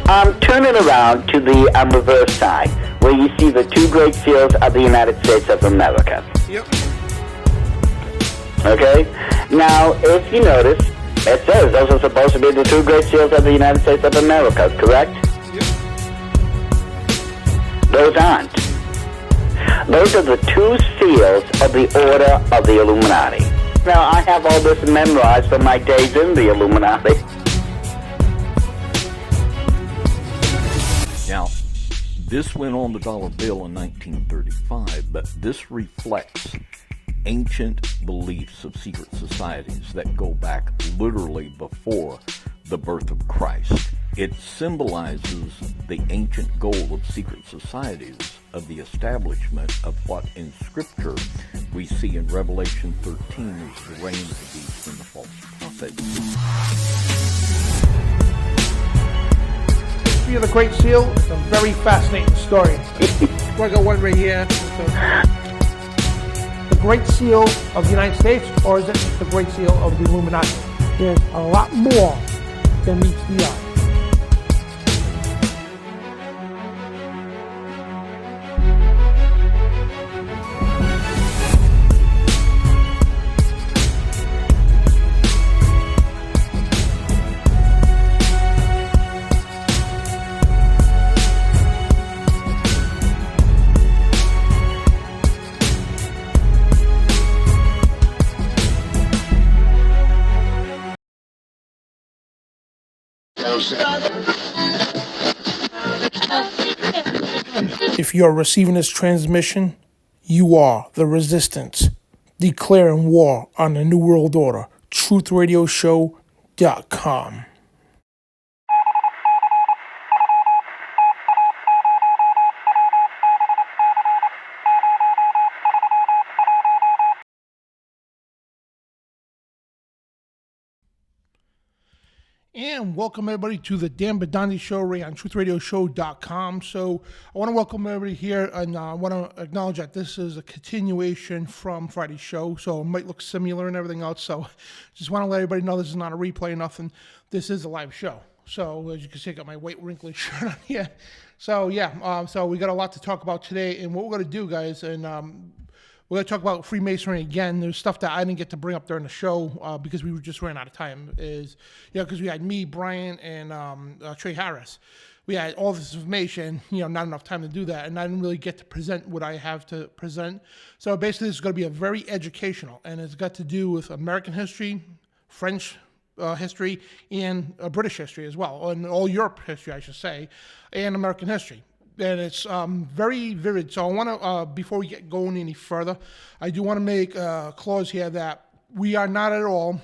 Turn it around to the reverse side, where you see the two great seals of the United States of America. Yep. Okay? Now, if you notice, it says those are supposed to be the two great seals of the United States of America, correct? Yep. Those aren't. Those are the two seals of the Order of the Illuminati. Now, I have all this memorized from my days in the Illuminati. Now, this went on the dollar bill in 1935, but this reflects ancient beliefs of secret societies that go back literally before the birth of Christ. It symbolizes the ancient goal of secret societies of the establishment of what in Scripture we see in Revelation 13 as the reign of the beast and the false prophet. History of the Great Seal, a very fascinating story. I got one right here. The Great Seal of the United States, or is it the Great Seal of the Illuminati? There's a lot more than meets the eye. If you're receiving this transmission, you are the resistance, declaring war on the New World Order. TruthRadioShow.com. And welcome everybody to the Dan Bidondi Show right on TruthRadioShow.com. So I want to welcome everybody here, and I want to acknowledge that this is a continuation from Friday's show, so it might look similar and everything else. So just want to let everybody know this is not a replay or nothing. This is a live show. So as you can see, I got my white wrinkly shirt on here. So yeah, so we got a lot to talk about today, and what we're going to do, guys, and we're going to talk about Freemasonry again. There's stuff that I didn't get to bring up during the show because we just ran out of time. Because we had me, Brian, and Trey Harris. We had all this information, not enough time to do that, and I didn't really get to present what I have to present. So basically, this is going to be a very educational, and it's got to do with American history, French history, and British history as well, and all Europe history, I should say, and American history. And it's very vivid. So I want to, before we get going any further, I do want to make a clause here that we are not at all,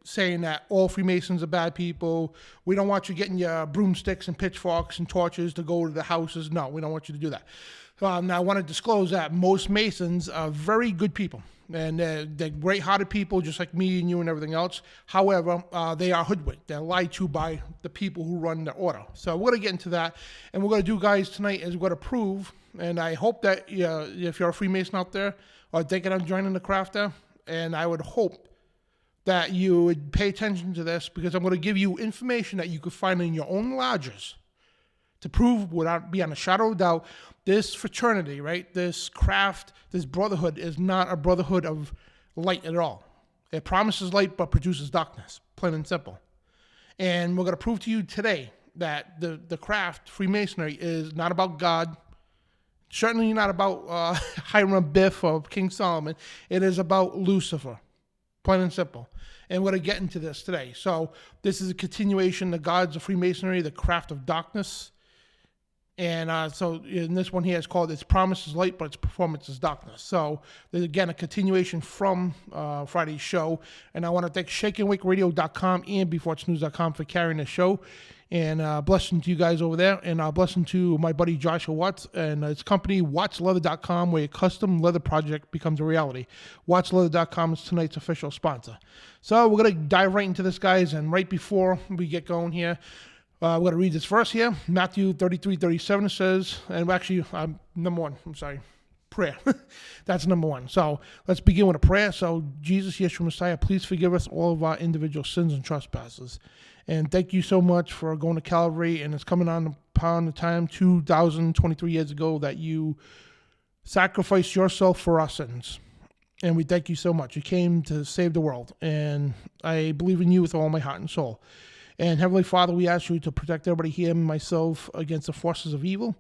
saying that all Freemasons are bad people. We don't want you getting your broomsticks and pitchforks and torches to go to the houses. No, we don't want you to do that. Now I want to disclose that most Masons are very good people. And they're great-hearted people, just like me and you and everything else. However, they are hoodwinked. They're lied to by the people who run the order. So we're going to get into that. And what we're going to do, guys, tonight is we're going to prove, and I hope that if you're a Freemason out there or thinking of joining the craft there, and I would hope that you would pay attention to this, because I'm going to give you information that you could find in your own lodges to prove, without beyond a shadow of doubt, this fraternity, right, this craft, this brotherhood is not a brotherhood of light at all. It promises light but produces darkness, plain and simple. And we're going to prove to you today that the craft, Freemasonry, is not about God, certainly not about Hiram Biff or King Solomon. It is about Lucifer, plain and simple. And we're going to get into this today. So this is a continuation, the gods of Freemasonry, the craft of darkness. And so in this one here, it's called Its Promise is Light, but Its Performance is Darkness. So there's, again, a continuation from Friday's show. And I want to thank ShakeandWakeRadio.com and BeforeIt'sNews.com for carrying the show. And blessing to you guys over there. And blessing to my buddy Joshua Watts and his company, WattsLeather.com, where a custom leather project becomes a reality. WattsLeather.com is tonight's official sponsor. So we're going to dive right into this, guys. And right before we get going here, we're going to read this verse here. Matthew 33:37 says, and actually, number one, I'm sorry, prayer. That's number one. So let's begin with a prayer. So Jesus, Yeshua Messiah, please forgive us all of our individual sins and trespasses. And thank you so much for going to Calvary. And it's coming upon the time 2023 years ago that you sacrificed yourself for our sins. And we thank you so much. You came to save the world. And I believe in you with all my heart and soul. And Heavenly Father, we ask you to protect everybody here and myself against the forces of evil.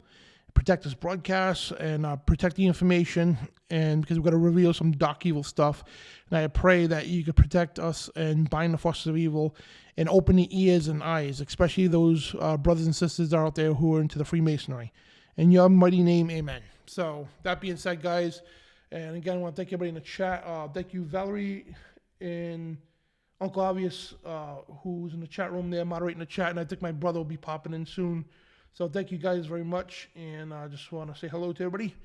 Protect this broadcast and protect the information, and because we're going to reveal some dark evil stuff. And I pray that you could protect us and bind the forces of evil and open the ears and eyes, especially those brothers and sisters out there who are into the Freemasonry. In your mighty name, amen. So that being said, guys, and again, I want to thank everybody in the chat. Thank you, Valerie and Uncle Obvious, who's in the chat room there, moderating the chat, and I think my brother will be popping in soon. So thank you guys very much, and I just want to say hello to everybody.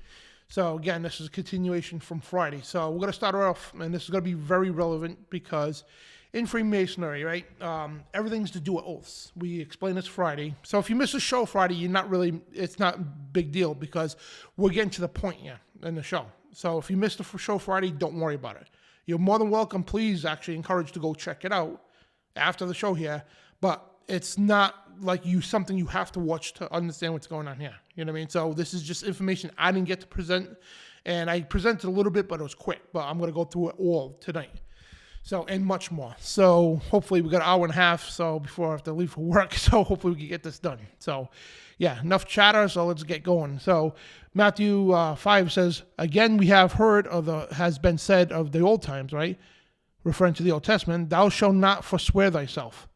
So again, this is a continuation from Friday. So we're going to start off, and this is going to be very relevant because in Freemasonry, right, everything's to do with oaths. We explained this Friday. So if you miss a show Friday, it's not a big deal because we're getting to the point here in the show. So if you missed the show Friday, don't worry about it. You're more than welcome. Please actually encourage to go check it out after the show here. But it's not like something you have to watch to understand what's going on here. You know what I mean? So this is just information I didn't get to present. And I presented a little bit, but it was quick. But I'm going to go through it all tonight. So, and much more. So hopefully we got an hour and a half so before I have to leave for work. So hopefully we can get this done. So yeah, enough chatter. So let's get going. So Matthew 5 says, again, we have heard has been said of the old times, right? Referring to the Old Testament, thou shalt not forswear thyself,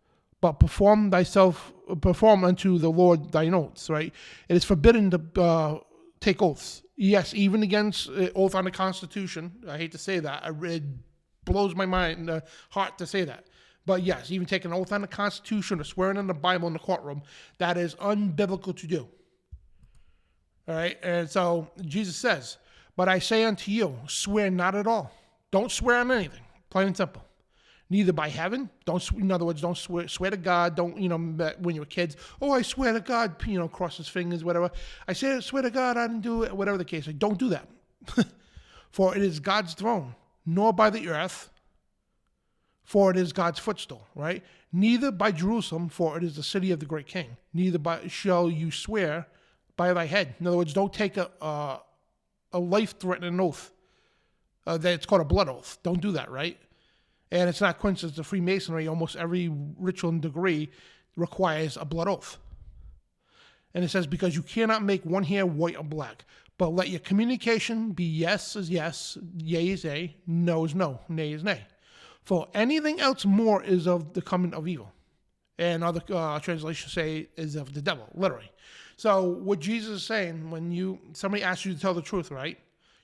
but perform unto the Lord thine oaths, right? It is forbidden to take oaths. Yes, even against oath on the Constitution. I hate to say that. It blows my mind, heart to say that. But yes, even taking an oath on the Constitution or swearing in the Bible in the courtroom, that is unbiblical to do. All right? And so Jesus says, but I say unto you, swear not at all. Don't swear on anything. Plain and simple. Neither by heaven, in other words, don't swear to God. Don't, when you were kids, I swear to God, cross his fingers, whatever. I swear to God, I didn't do it, whatever the case. Don't do that. For it is God's throne, nor by the earth, for it is God's footstool, right? Neither by Jerusalem, for it is the city of the great king. Neither shall you swear by thy head. In other words, don't take a life-threatening oath. That it's called a blood oath. Don't do that, right? And it's not coincidence. The Freemasonry, almost every ritual and degree requires a blood oath. And it says, because you cannot make one hair white or black, but let your communication be yes is yes, yea is yea, no is no, nay is nay. For anything else more is of the coming of evil. And other translations say is of the devil, literally. So what Jesus is saying, when somebody asks you to tell the truth, right?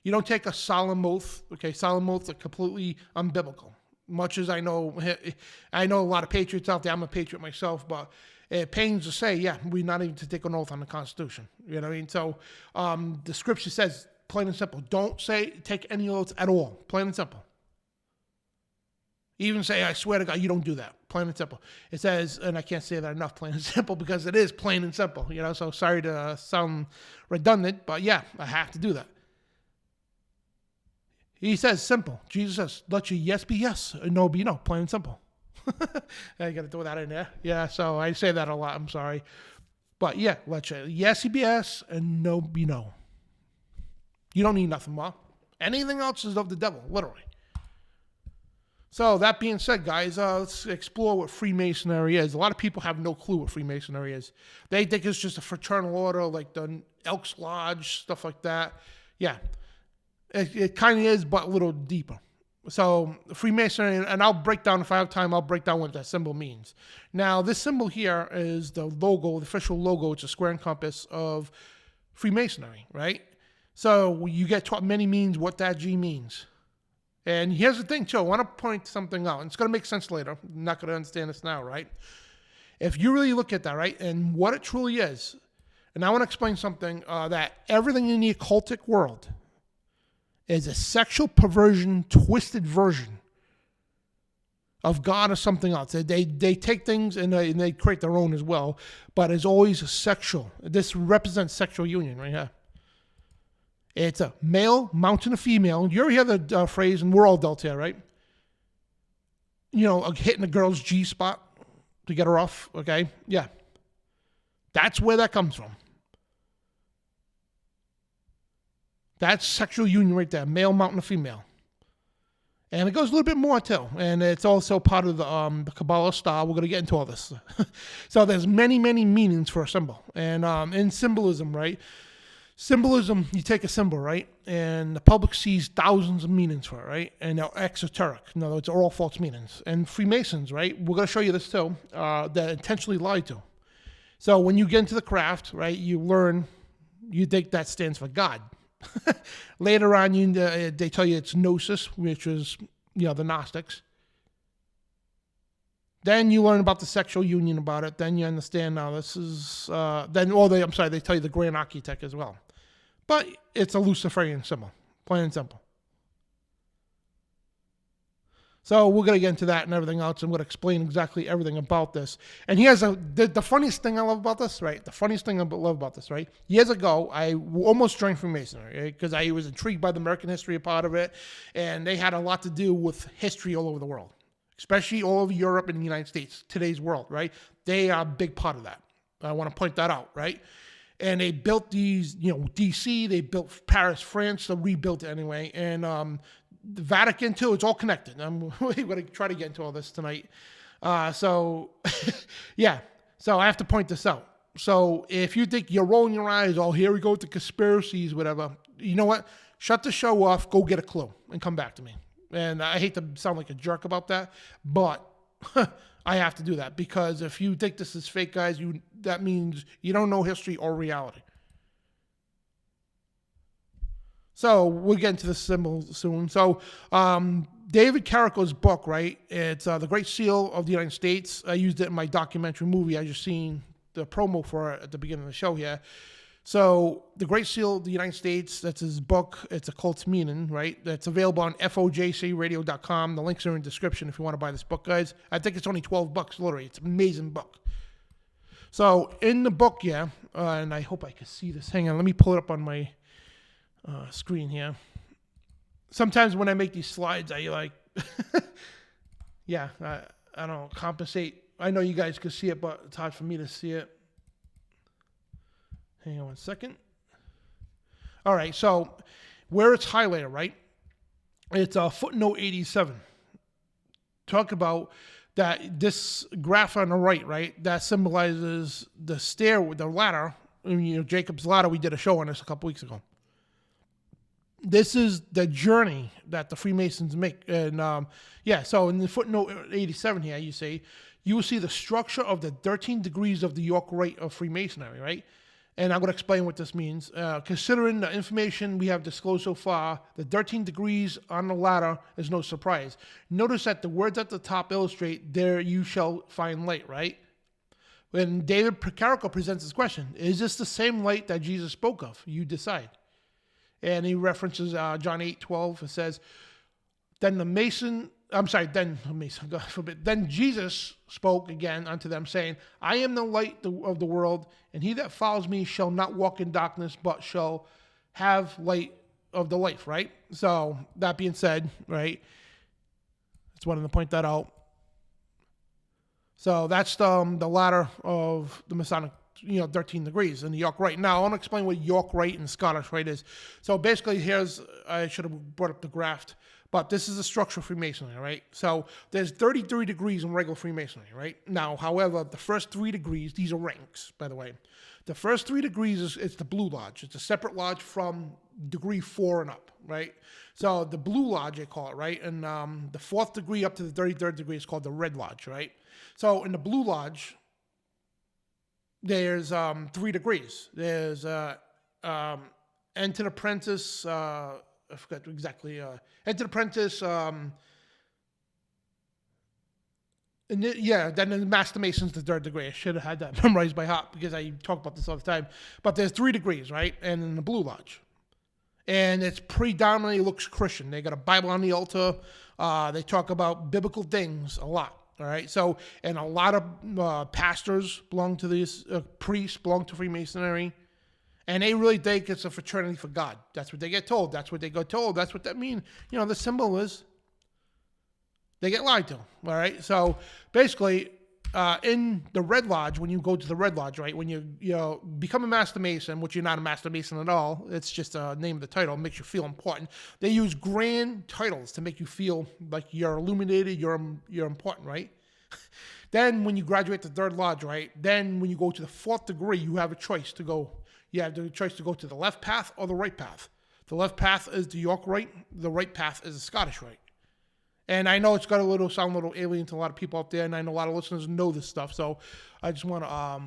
You don't take a solemn oath. Okay, solemn oaths are completely unbiblical. Much as I know a lot of patriots out there. I'm a patriot myself, but it pains to say, we're not even to take an oath on the Constitution. You know what I mean? So the scripture says, plain and simple, don't take any oaths at all. Plain and simple. Even say, I swear to God, you don't do that. Plain and simple. It says, and I can't say that enough, plain and simple, because it is plain and simple. So sorry to sound redundant, but I have to do that. He says simple. Jesus says, let your yes be yes and no be no. Plain and simple. I got to throw that in there. Yeah, so I say that a lot. I'm sorry. But let your yes be yes and no be no. You don't need nothing more. Anything else is of the devil, literally. So that being said, guys, let's explore what Freemasonry is. A lot of people have no clue what Freemasonry is. They think it's just a fraternal order like the Elks Lodge, stuff like that. Yeah. It kind of is, but a little deeper. So Freemasonry, and I'll break down, if I have time, I'll break down what that symbol means. Now, this symbol here is the logo, the official logo. It's a square and compass of Freemasonry, right? So you get taught many means what that G means. And here's the thing, too. I want to point something out. And it's going to make sense later. I'm not going to understand this now, right? If you really look at that, right, and what it truly is, and I want to explain something, that everything in the occultic world is a sexual perversion, twisted version of God or something else. They take things and they create their own as well, but it's always sexual. This represents sexual union right here. It's a male mounting a female. You ever hear the phrase, and we're all adults here, right? Hitting a girl's G-spot. to get her off, okay? Yeah. That's where that comes from. That's sexual union right there, male mounting a female. And it goes a little bit more too. And it's also part of the Kabbalah style. We're going to get into all this. So there's many, many meanings for a symbol. And in symbolism, right? Symbolism, you take a symbol, right? And the public sees thousands of meanings for it, right? And they're exoteric. In other words, they're all false meanings. And Freemasons, right? We're going to show you this too, that intentionally lie to. So when you get into the craft, right, you learn, you think that stands for God. Later on, they tell you it's gnosis, which is, the Gnostics. Then you learn about the sexual union about it. Then you understand now this is, they tell you the Grand Architect as well. But it's a Luciferian symbol, plain and simple. So we're going to get into that and everything else. I'm going to explain exactly everything about this. And here's the funniest thing I love about this, right? The funniest thing I love about this, right? Years ago, I almost joined Freemasonry, right? Because I was intrigued by the American history part of it. And they had a lot to do with history all over the world, especially all over Europe and the United States, today's world, right? They are a big part of that. I want to point that out, right? And they built these, D.C., they built Paris, France, so rebuilt it anyway. And the Vatican too, it's all connected. I'm going to try to get into all this tonight. Yeah. So I have to point this out. So if you think you're rolling your eyes, oh, here we go with the conspiracies, whatever, you know what? Shut the show off, go get a clue, and come back to me. And I hate to sound like a jerk about that, but I have to do that because if you think this is fake, guys, that means you don't know history or reality. So we'll get into the symbol soon. So David Carrico's book, right? It's The Great Seal of the United States. I used it in my documentary movie. I just seen the promo for it at the beginning of the show here. So The Great Seal of the United States, that's his book. It's Occult Meaning, right? That's available on FOJCRadio.com. The links are in the description if you want to buy this book, guys. I think it's only $12, literally. It's an amazing book. So in the book, yeah, and I hope I can see this. Hang on, let me pull it up on my screen here. Sometimes when I make these slides, I I don't compensate. I know you guys can see it, but it's hard for me to see it. Hang on one second. All right, so where it's highlighted, right? It's footnote 87. Talk about that this graph on the right? That symbolizes the ladder. Jacob's ladder. We did a show on this a couple weeks ago. This is the journey that the Freemasons make. And so in the footnote 87 here, you will see the structure of the 13 degrees of the York Rite of Freemasonry, right? And I'm going to explain what this means. Considering the information we have disclosed so far, the 13 degrees on the ladder is no surprise. Notice that the words at the top illustrate, there you shall find light, right? When David Carrico presents this question, is this the same light that Jesus spoke of? You decide. And he references John 8:12. It says, then Jesus spoke again unto them, saying, I am the light of the world, and he that follows me shall not walk in darkness, but shall have light of the life, right? So that being said, right, just wanted to point that out. So that's the ladder of the Masonic 13 degrees in the York Rite. Now, I want to explain what York Rite and Scottish Rite is. So basically, I should have brought up the graph, but this is the structure of Freemasonry, right? So there's 33 degrees in regular Freemasonry, right? Now, however, the first 3 degrees, these are ranks, by the way. The first 3 degrees it's the Blue Lodge. It's a separate lodge from degree 4 and up, right? So the Blue Lodge, they call it, right? And the 4th degree up to the 33rd degree is called the Red Lodge, right? So in the Blue Lodge, there's 3 degrees. There's entered apprentice, I forgot exactly, entered apprentice, then the Master Mason's the 3rd degree. I should have had that memorized by heart because I talk about this all the time. But there's 3 degrees, right? And in the Blue Lodge. And it's predominantly looks Christian. They got a Bible on the altar. They talk about biblical things a lot. All right, so, and a lot of pastors belong to this, priests belong to Freemasonry, and they really think it's a fraternity for God. That's what they get told. That's what they got told. That's what that means. The symbol is they get lied to. All right, so basically, in the Red Lodge, when you go to the Red Lodge, right, when you become a Master Mason, which you're not a Master Mason at all, it's just a name of the title, makes you feel important. They use grand titles to make you feel like you're illuminated, you're important, right? Then when you graduate the Third Lodge, right, then when you go to the 4th degree, you have a choice to go. You have the choice to go to the left path or the right path. The left path is the York Rite. The right path is the Scottish Rite. And I know it's got sound a little alien to a lot of people out there, and I know a lot of listeners know this stuff, so I just want to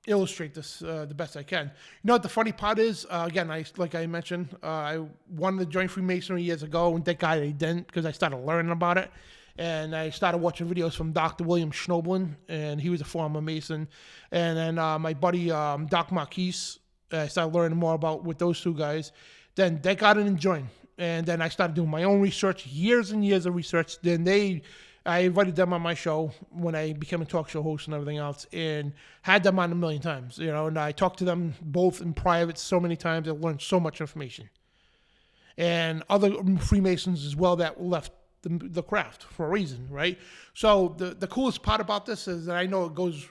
illustrate this the best I can. You know what the funny part is? Again, like I mentioned, I wanted to join Freemasonry years ago, and thank God I didn't, because I started learning about it. And I started watching videos from Dr. William Schnoblin, and he was a former Mason. And then my buddy, Doc Marquise, I started learning more about with those two guys. Then thank God I didn't join. And then I started doing my own research, years and years of research. Then I invited them on my show when I became a talk show host and everything else, and had them on a million times, and I talked to them both in private so many times. I learned so much information. And other Freemasons as well that left the craft for a reason, right? So the coolest part about this is that I know it goes,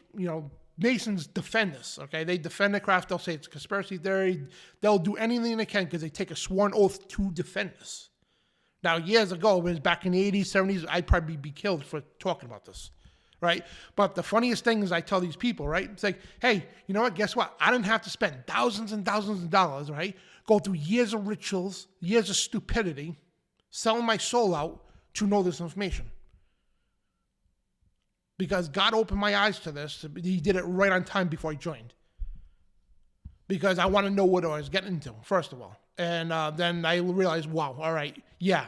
Masons defend this, okay? They defend the craft. They'll say it's a conspiracy theory. They'll do anything they can because they take a sworn oath to defend this. Now, years ago, when it was back in the 80s, 70s, I'd probably be killed for talking about this, right? But the funniest thing is I tell these people, right? It's like, hey, you know what? Guess what? I didn't have to spend thousands and thousands of dollars, right? Go through years of rituals, years of stupidity, selling my soul out to know this information. Because God opened my eyes to this. He did it right on time before I joined. Because I want to know what I was getting into, first of all. And then I realized, wow, all right, yeah.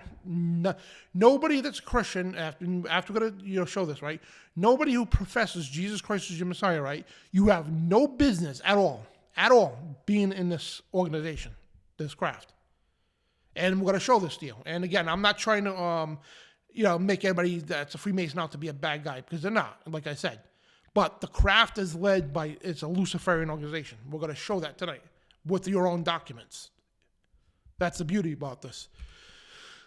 Nobody that's Christian, after we're going to show this, right? Nobody who professes Jesus Christ as your Messiah, right? You have no business at all, being in this organization, this craft. And we're going to show this to you. And again, I'm not trying to... make everybody that's a Freemason out to be a bad guy, because they're not, like I said. But the craft is led by, it's a Luciferian organization. We're going to show that tonight with your own documents. That's the beauty about this.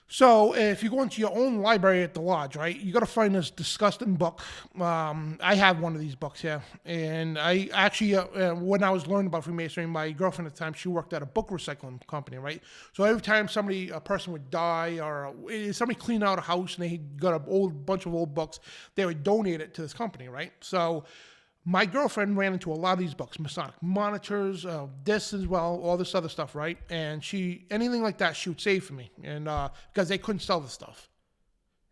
So if you go into your own library at the lodge, right, you got to find this disgusting book. I have one of these books here. And I actually, when I was learning about Freemasonry, my girlfriend at the time, she worked at a book recycling company, right? So every time a person would die, or somebody cleaned out a house and they got a bunch of old books, they would donate it to this company, right? So my girlfriend ran into a lot of these books, Masonic monitors, this as well, all this other stuff, right? And anything like that, she would save for me, and because they couldn't sell the stuff.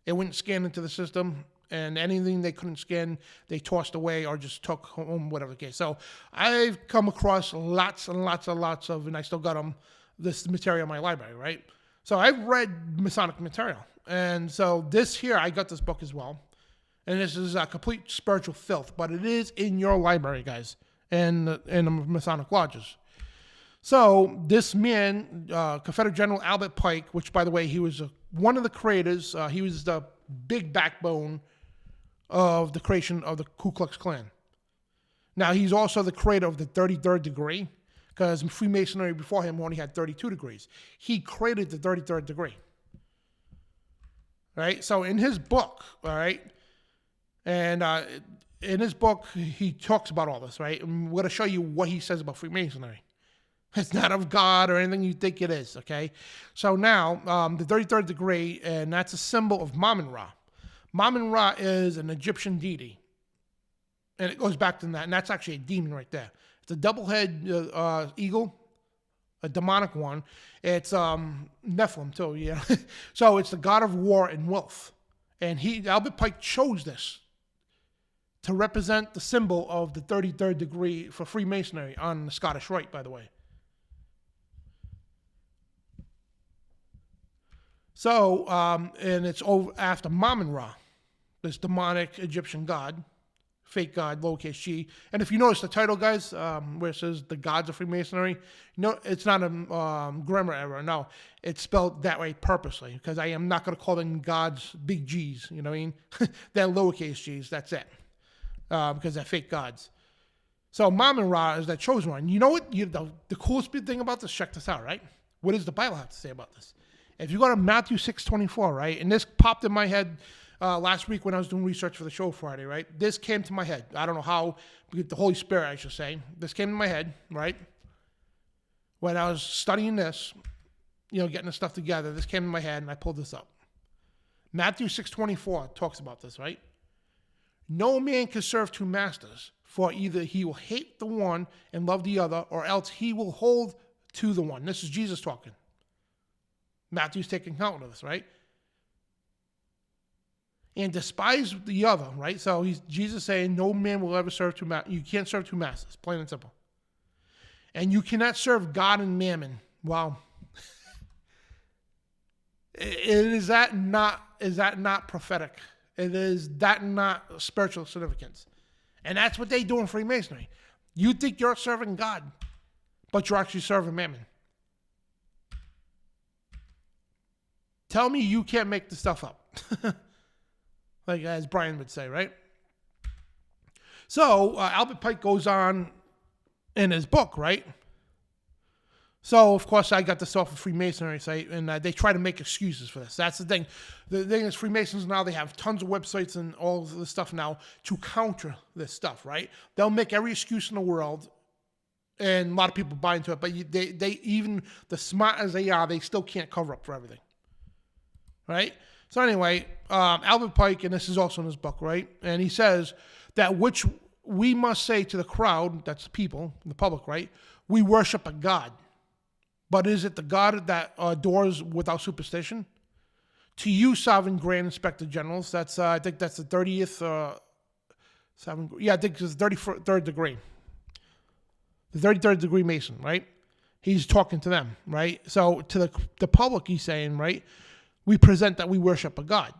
It wouldn't scan into the system, and anything they couldn't scan, they tossed away or just took home, whatever the case. So I've come across lots and lots of, and I still got them, this material in my library, right? So I've read Masonic material. And so this here, I got this book as well. And this is a complete spiritual filth, but it is in your library, guys, and in the Masonic lodges. So this man, Confederate General Albert Pike, which, by the way, he was one of the creators. He was the big backbone of the creation of the Ku Klux Klan. Now, he's also the creator of the 33rd degree, because Freemasonry before him only had 32 degrees. He created the 33rd degree. Right? So in his book, all right, and in his book, he talks about all this, right? And we're going to show you what he says about Freemasonry. It's not of God or anything you think it is, okay? So now, the 33rd degree, and that's a symbol of Mamun-Ra. Mamun-Ra is an Egyptian deity. And it goes back to that, and that's actually a demon right there. It's a double-head eagle, a demonic one. It's Nephilim, too, yeah. So it's the god of war and wealth. And Albert Pike chose this to represent the symbol of the 33rd degree for Freemasonry on the Scottish Rite, by the way. So, and it's over after Mamun-Ra, this demonic Egyptian god, fake god, lowercase g. And if you notice the title, guys, where it says the gods of Freemasonry, no, it's not a grammar error. No, it's spelled that way purposely, because I am not going to call them gods big G's. You know what I mean? They're lowercase g's. That's it. Because they're fake gods. So Mamun-Ra is that chosen one. You know what? The coolest thing about this, check this out, right? What does the Bible have to say about this? If you go to Matthew 6:24, right? And this popped in my head last week when I was doing research for the show Friday, right? This came to my head. I don't know how, the Holy Spirit, I should say. This came to my head, right? When I was studying this, getting the stuff together, this came to my head and I pulled this up. Matthew 6:24 talks about this, right? No man can serve two masters, for either he will hate the one and love the other, or else he will hold to the one. This is Jesus talking. Matthew's taking account of this, right? And despise the other, right? So Jesus saying, no man will ever serve two masters. You can't serve two masters, plain and simple. And you cannot serve God and mammon. Wow. Is that not prophetic? Is that not spiritual significance? And that's what they do in Freemasonry. You think you're serving God, but you're actually serving mammon. Tell me you can't make the stuff up. Like as Brian would say, right? So Albert Pike goes on in his book, right? So, of course, I got this off of Freemasonry site, and they try to make excuses for this. That's the thing. The thing is, Freemasons now, they have tons of websites and all of this stuff now to counter this stuff, right? They'll make every excuse in the world, and a lot of people buy into it, but they even, the smart as they are, they still can't cover up for everything, right? So anyway, Albert Pike, and this is also in his book, right? And he says that which we must say to the crowd, that's the people, the public, right? We worship a God. But is it the God that adores without superstition? To you, sovereign grand inspector generals, that's I think that's the 30th, I think it's the 33rd degree. The 33rd degree Mason, right? He's talking to them, right? So to the public, he's saying, right? We present that we worship a God.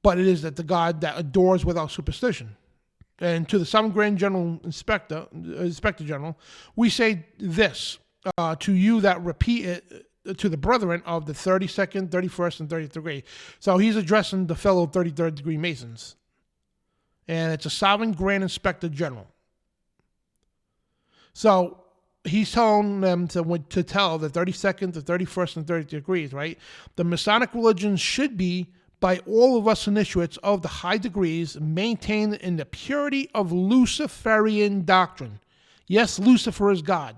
But it is that the God that adores without superstition. And to the sovereign grand general inspector general, we say this. To you that repeat it to the brethren of the 32nd, 31st, and 30th degree. So he's addressing the fellow 33rd degree Masons. And it's a sovereign grand inspector general. So he's telling them to tell the 32nd, the 31st, and 30th degrees, right? The Masonic religion should be, by all of us initiates of the high degrees, maintained in the purity of Luciferian doctrine. Yes, Lucifer is God.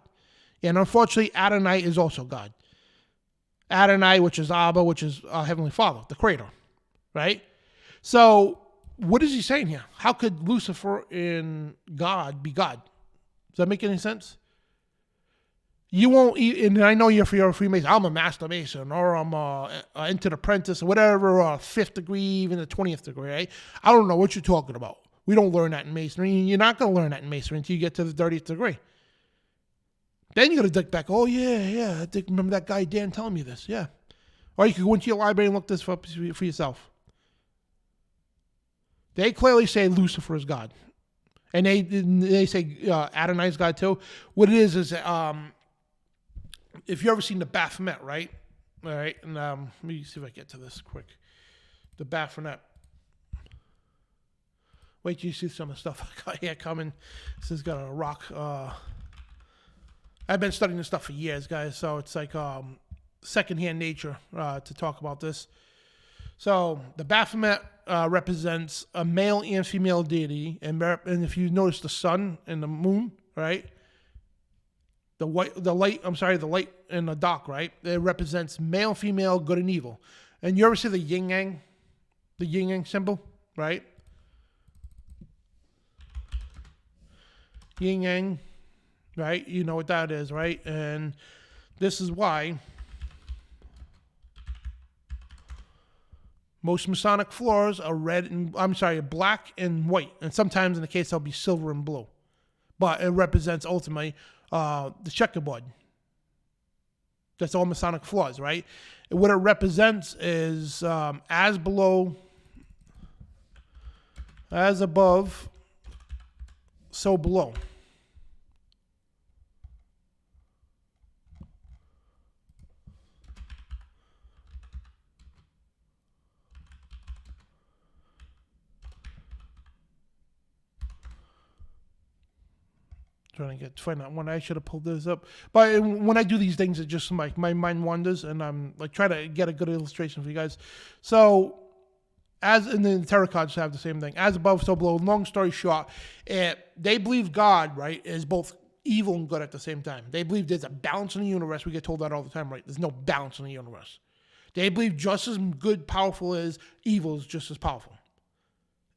And unfortunately, Adonai is also God. Adonai, which is Abba, which is our Heavenly Father, the Creator, right? So what is he saying here? How could Lucifer and God be God? Does that make any sense? You won't, and I know you're a Freemason. I'm a Master Mason, or I'm Entered Apprentice, or whatever, 5th degree, even the 20th degree, right? I don't know what you're talking about. We don't learn that in Masonry. You're not going to learn that in Masonry until you get to the 30th degree. Then you got to dig back. Oh, yeah. I remember that guy Dan telling me this. Yeah. Or you could go into your library and look this up for yourself. They clearly say Lucifer is God. And they say Adonai is God too. What it is if you ever seen the Baphomet, right? All right. And let me see if I get to this quick. The Baphomet. Wait till you see some of the stuff I got here coming. This has got a rock. I've been studying this stuff for years, guys, so it's like secondhand nature to talk about this. So the Baphomet represents a male and female deity, and if you notice the sun and the moon, right? The light and the dark, right? It represents male, female, good and evil. And you ever see the yin yang symbol, right? Yin yang. Right? You know what that is, right? And this is why most Masonic floors are black and white. And sometimes in the case, they'll be silver and blue. But it represents ultimately the checkerboard. That's all Masonic floors, right? And what it represents is as below, as above, so below. Trying to find out when I should have pulled this up. But when I do these things, it just like my mind wanders, and I'm like trying to get a good illustration for you guys. So as in the tarot cards have the same thing. As above, so below. Long story short, they believe God, right, is both evil and good at the same time. They believe there's a balance in the universe. We get told that all the time, right? There's no balance in the universe. They believe just as good, powerful as evil is just as powerful.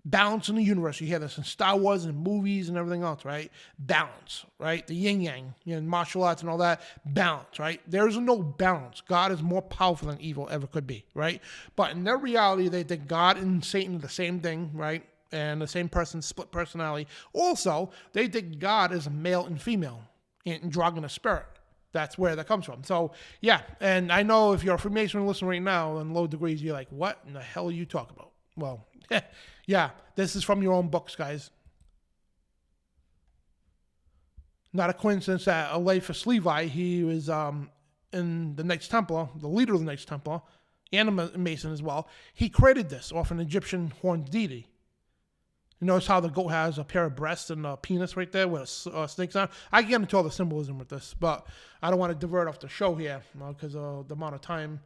Balance in the universe. You hear this in Star Wars and movies and everything else, right? Balance, right? The yin yang, martial arts and all that. Balance, right? There's no balance. God is more powerful than evil ever could be, right? But in their reality, they think God and Satan are the same thing, right? And the same person, split personality. Also, they think God is a male and female, androgynous spirit. That's where that comes from. So, yeah. And I know if you're a Freemason listening right now in low degrees, you're like, what in the hell are you talking about? Well, yeah, this is from your own books, guys. Not a coincidence that Eliphas Levi, he was in the Knights Templar, the leader of the Knights Templar, and a Mason as well. He created this off an Egyptian horned deity. You notice how the goat has a pair of breasts and a penis right there with snakes on? I can get into all the symbolism with this, but I don't want to divert off the show here because of the amount of time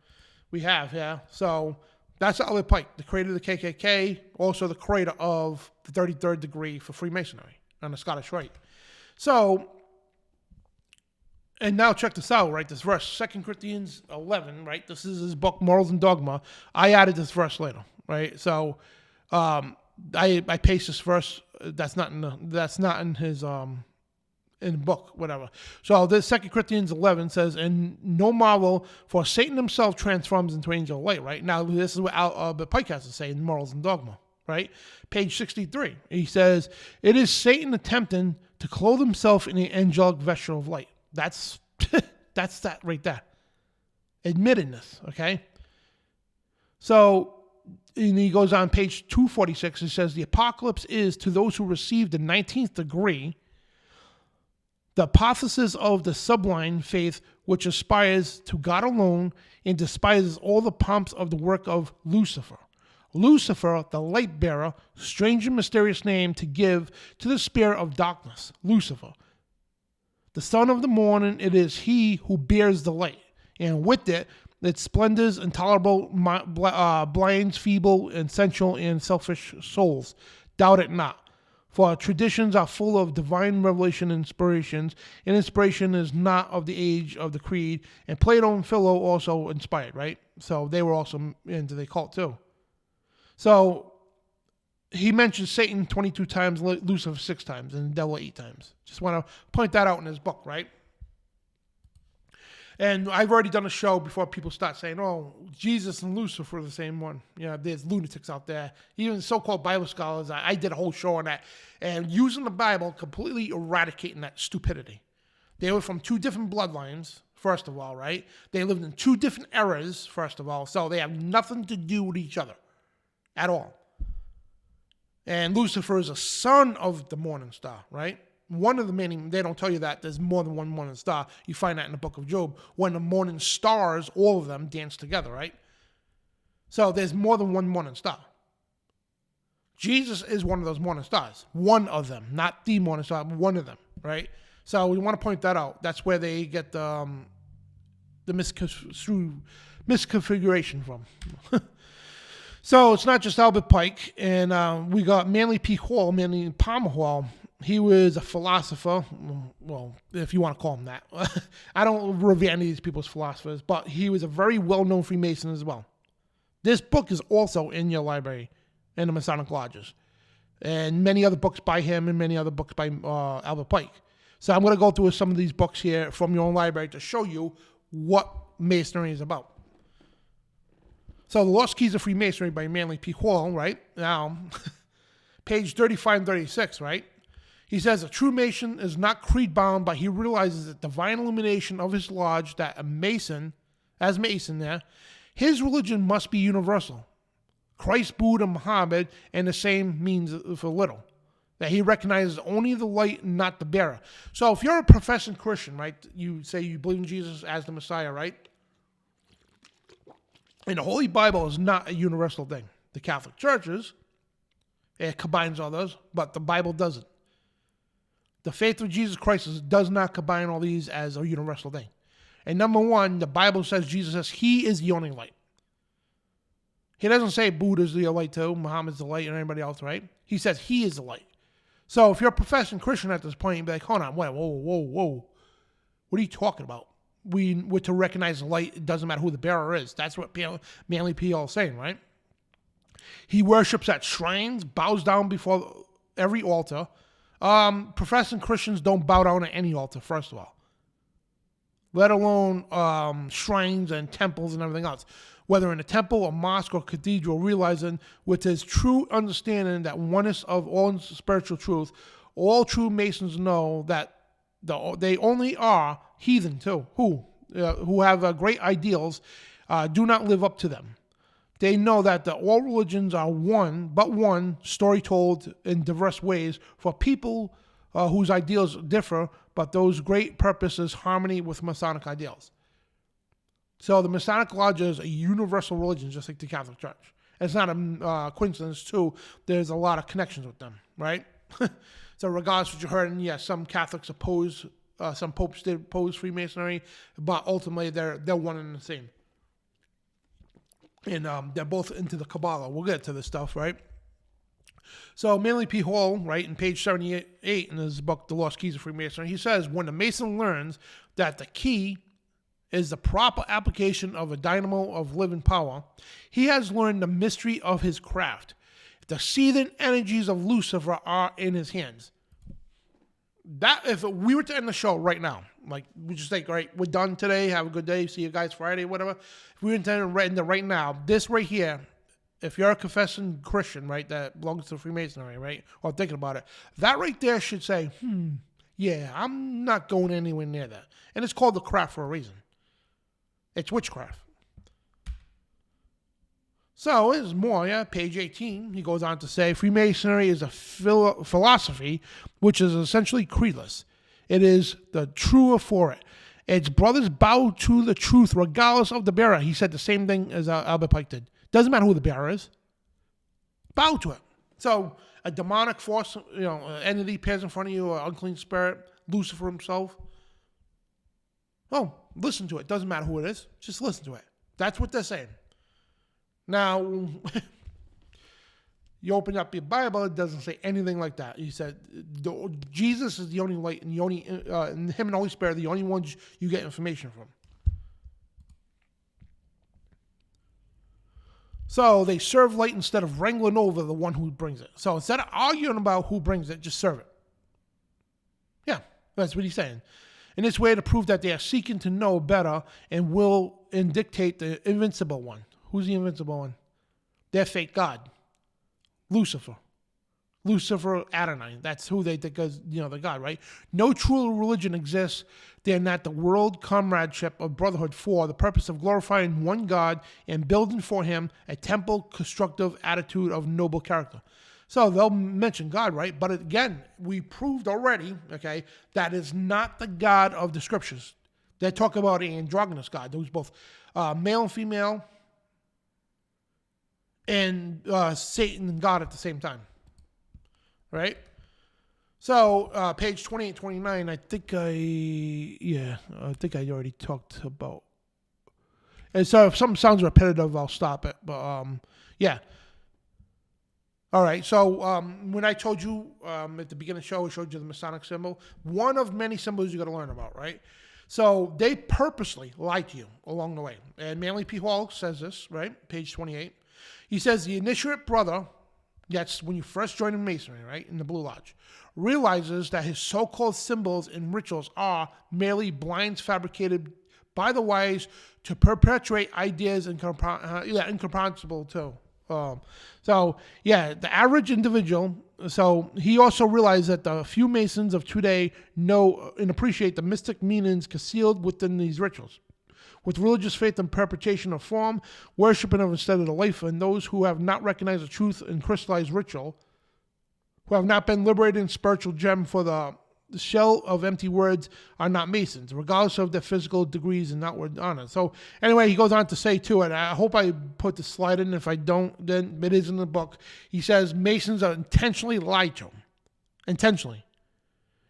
we have here. So that's Albert Pike, the creator of the KKK, also the creator of the 33rd degree for Freemasonry on the Scottish Rite. So, and now check this out, right? This verse, 2 Corinthians 11, right? This is his book, Morals and Dogma. I added this verse later, right? So, I paste this verse. That's not in his in the book, whatever. So this 2 Corinthians 11 says, and no marvel, for Satan himself transforms into angel of light, right? Now, this is what Albert Pike has to say in Morals and Dogma, right? Page 63. He says, it is Satan attempting to clothe himself in the angelic vesture of light. That's that's that right there. Admitting this, okay? So, and he goes on page 246, it says, the apocalypse is, to those who receive the 19th degree, the apotheosis of the sublime faith which aspires to God alone and despises all the pomps of the work of Lucifer. Lucifer, the light bearer, strange and mysterious name to give to the spirit of darkness. Lucifer, the son of the morning, it is he who bears the light, and with it, its splendors, intolerable, blinds, feeble, and sensual, and selfish souls. Doubt it not. For traditions are full of divine revelation and inspirations, and inspiration is not of the age of the creed. And Plato and Philo also inspired, right? So they were also into the cult too. So he mentions Satan 22 times, Lucifer 6 times, and the devil 8 times. Just want to point that out in his book, right? And I've already done a show before people start saying, oh, Jesus and Lucifer are the same one. There's lunatics out there. Even so-called Bible scholars, I did a whole show on that. And using the Bible, completely eradicating that stupidity. They were from 2 different bloodlines, first of all, right? They lived in 2 different eras, first of all. So they have nothing to do with each other at all. And Lucifer is a son of the morning star, right? One of the many, they don't tell you that there's more than one morning star. You find that in the book of Job. When the morning stars, all of them dance together, right? So there's more than one morning star. Jesus is one of those morning stars. One of them, not the morning star, but one of them, right? So we want to point that out. That's where they get the misconfiguration from. So it's not just Albert Pike, and we got Manly P. Hall, Manly Palmer Hall. He was a philosopher, well, if you want to call him that. I don't revere any of these people's philosophers, but he was a very well-known Freemason as well. This book is also in your library in the Masonic Lodges, and many other books by him and many other books by Albert Pike. So I'm going to go through some of these books here from your own library to show you what Masonry is about. So The Lost Keys of Freemasonry by Manly P. Hall, right? Now, page 35 and 36, right? He says, a true Mason is not creed-bound, but he realizes that divine illumination of his lodge, that a Mason, as Mason there, his religion must be universal. Christ, Buddha, Muhammad, and the same means for little. That he recognizes only the light and not the bearer. So if you're a professing Christian, right, you say you believe in Jesus as the Messiah, right? And the Holy Bible is not a universal thing. The Catholic Church is. It combines all those, but the Bible doesn't. The faith of Jesus Christ does not combine all these as a universal thing. And number one, the Bible says, Jesus says, he is the only light. He doesn't say Buddha's the light too, Muhammad's the light, and anybody else, right? He says he is the light. So if you're a professing Christian at this point, you'd be like, hold on, whoa. What are you talking about? We're to recognize the light. It doesn't matter who the bearer is. That's what Manly P.L. is saying, right? He worships at shrines, bows down before every altar. Professing Christians don't bow down at any altar, first of all. Let alone shrines and temples and everything else. Whether in a temple, a mosque, or cathedral, realizing with his true understanding that oneness of all spiritual truth, all true Masons know that they only are heathen too, who have great ideals, do not live up to them. They know that all religions are one story told in diverse ways for people whose ideals differ, but those great purposes harmony with Masonic ideals. So the Masonic Lodge is a universal religion, just like the Catholic Church. It's not a coincidence, too. There's a lot of connections with them, right? So regardless of what you heard, and yes, some Catholics oppose, some popes did oppose Freemasonry, but ultimately they're one and the same. And they're both into the Kabbalah. We'll get to this stuff, right? So Manly P. Hall, right, in page 78 in his book, The Lost Keys of Freemasonry, he says, when the Mason learns that the key is the proper application of a dynamo of living power, he has learned the mystery of his craft. The seething energies of Lucifer are in his hands. That, if we were to end the show right now, like we just think, all right, we're done today, have a good day, see you guys Friday, whatever. If we were to end it right now, this right here, if you're a confessing Christian, right, that belongs to Freemasonry, right, or thinking about it, that right there should say, yeah, I'm not going anywhere near that. And it's called the craft for a reason. It's witchcraft. So there's more, page 18. He goes on to say, Freemasonry is a philosophy which is essentially creedless. It is the truer for it. Its brothers bow to the truth regardless of the bearer. He said the same thing as Albert Pike did. Doesn't matter who the bearer is. Bow to it. So a demonic force, entity appears in front of you, an unclean spirit, Lucifer himself. Oh, listen to it. Doesn't matter who it is. Just listen to it. That's what they're saying. Now, you open up your Bible, it doesn't say anything like that. He said Jesus is the only light, and and him and the Holy Spirit are the only ones you get information from. So they serve light instead of wrangling over the one who brings it. So instead of arguing about who brings it, just serve it. Yeah, that's what he's saying. In this way to prove that they are seeking to know better and will dictate the invincible one. Who's the invincible one? Their fake God. Lucifer. Lucifer Adonai. That's who they think is, the God, right? No true religion exists than that the world comradeship of brotherhood for the purpose of glorifying one God and building for him a temple constructive attitude of noble character. So they'll mention God, right? But again, we proved already, okay, that is not the God of the scriptures. They talk about an androgynous God, who's both male and female, and Satan and God at the same time, right? So page 28, 29, I think I already talked about. And so if something sounds repetitive, I'll stop it. But yeah. All right, so when I told you at the beginning of the show, I showed you the Masonic symbol. One of many symbols you got to learn about, right? So they purposely lie to you along the way. And Manly P. Hall says this, right? Page 28. He says the initiate brother, that's when you first join in Masonry, right, in the Blue Lodge, realizes that his so-called symbols and rituals are merely blinds fabricated by the wise to perpetuate ideas incomprehensible too. The average individual, so he also realized that the few Masons of today know and appreciate the mystic meanings concealed within these rituals. With religious faith and perpetuation of form, worshiping of instead of the life, and those who have not recognized the truth in crystallized ritual, who have not been liberated in spiritual gem for the shell of empty words, are not Masons, regardless of their physical degrees and outward honor. So anyway, he goes on to say too, and I hope I put the slide in. If I don't, then it is in the book. He says Masons are intentionally lied to. Intentionally.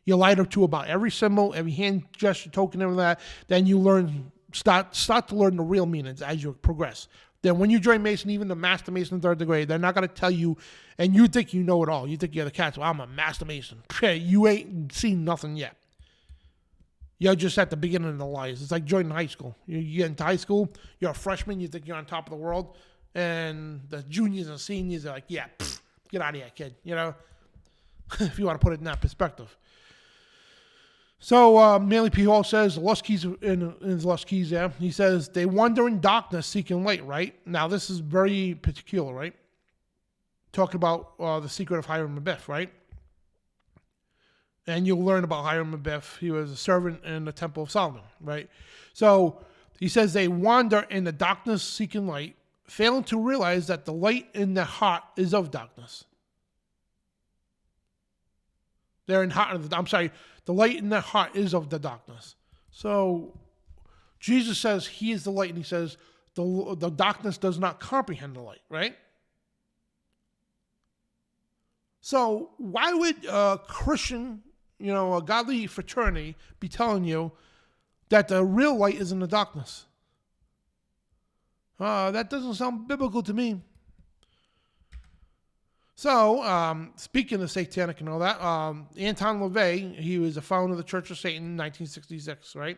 You're lied to about every symbol, every hand gesture, token, everything like that. Then you start to learn the real meanings as you progress. then when you join Mason, even the Master Mason third degree, they're not going to tell you, and you think you know it all. You think you're the catch. Well, I'm a Master Mason. You ain't seen nothing yet. You're just at the beginning of the lies. It's like joining high school. You get into high school, you're a freshman, you think you're on top of the world, and the juniors and seniors are like, yeah, get out of here, kid. You know, if you want to put it in that perspective. So Manly P. Hall says, the Lost Keys, in his Lost Keys there, he says, they wander in darkness seeking light, right? Now, this is very particular, right? Talking about the secret of Hiram Abiff, right? And you'll learn about Hiram Abiff. He was a servant in the Temple of Solomon, right? So he says they wander in the darkness seeking light, failing to realize that the light in their heart is of darkness. The light in their heart is of the darkness. So Jesus says he is the light, and he says the darkness does not comprehend the light, right? So why would a Christian, a godly fraternity be telling you that the real light is in the darkness? That doesn't sound biblical to me. So, speaking of satanic and all that, Anton LaVey, he was a founder of the Church of Satan in 1966, right?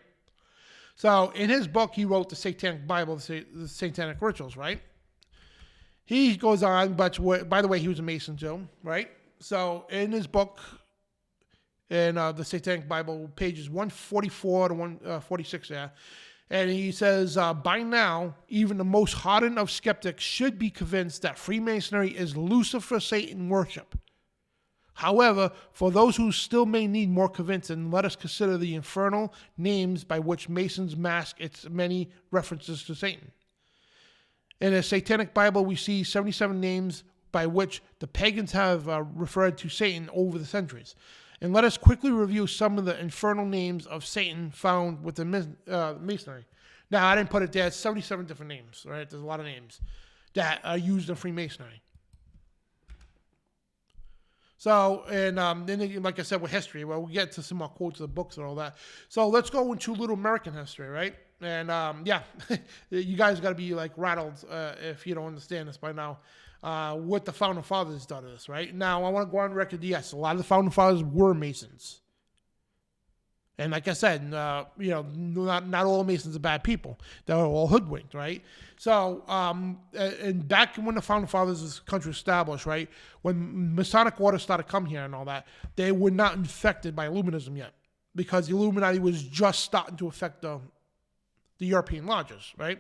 So, in his book, he wrote the Satanic Bible, the Satanic Rituals, right? He goes on, but by the way, he was a Mason too, right? So, in his book, in the Satanic Bible, pages 144 to 146 there, and he says, by now, even the most hardened of skeptics should be convinced that Freemasonry is Lucifer Satan worship. However, for those who still may need more convincing, let us consider the infernal names by which Masons mask its many references to Satan. In the Satanic Bible, we see 77 names by which the pagans have referred to Satan over the centuries. And let us quickly review some of the infernal names of Satan found within Masonry. Now, I didn't put it there. It's 77 different names, right? There's a lot of names that are used in Freemasonry. So, and then, like I said, with history, well, we'll get to some more quotes of the books and all that. So let's go into a little American history, right? And, you guys got to be, rattled if you don't understand this by now. What the Founding Fathers done this, right? Now, I want to go on record, yes, a lot of the Founding Fathers were Masons. And like I said, not all Masons are bad people. They're all hoodwinked, right? So, and back when the Founding Fathers of this country established, right, when Masonic orders started coming here and all that, they were not infected by Illuminism yet, because the Illuminati was just starting to affect the European lodges, right?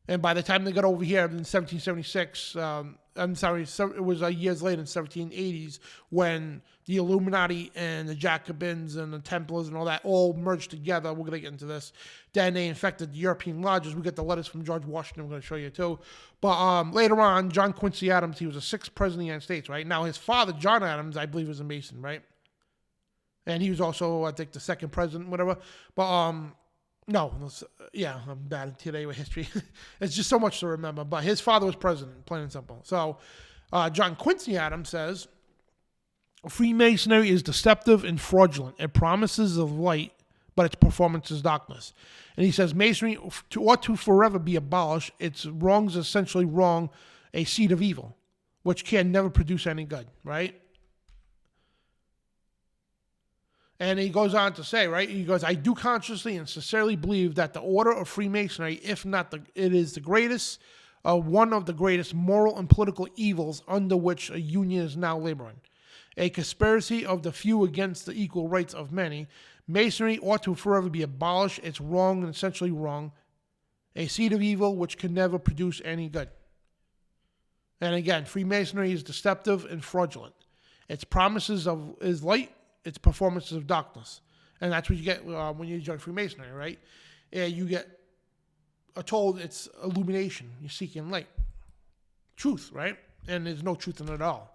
And by the time they got over here in 1776, it was years later in 1780s when the Illuminati and the Jacobins and the Templars and all that all merged together. We're going to get into this. Then they infected the European lodges. We get the letters from George Washington. I'm going to show you too. But later on, John Quincy Adams, he was the 6th president of the United States, right? Now, his father, John Adams, I believe was a Mason, right? And he was also, I think, the 2nd president, whatever. But, no, I'm bad today with history. It's just so much to remember. But his father was president, plain and simple. So John Quincy Adams says, Freemasonry is deceptive and fraudulent. It promises of light, but its performance is darkness. And he says, Masonry ought to forever be abolished. Its wrongs essentially wrong, a seed of evil, which can never produce any good, right? And he goes on to say, right, he goes, I do consciously and sincerely believe that the order of Freemasonry, if not it is the greatest, one of the greatest moral and political evils under which a union is now laboring. A conspiracy of the few against the equal rights of many. Masonry ought to forever be abolished. It's wrong and essentially wrong. A seed of evil which can never produce any good. And again, Freemasonry is deceptive and fraudulent. Its promises is light. Its performances of darkness. And that's what you get when you join Freemasonry, right? You get told it's illumination. You're seeking light. Truth, right? And there's no truth in it at all.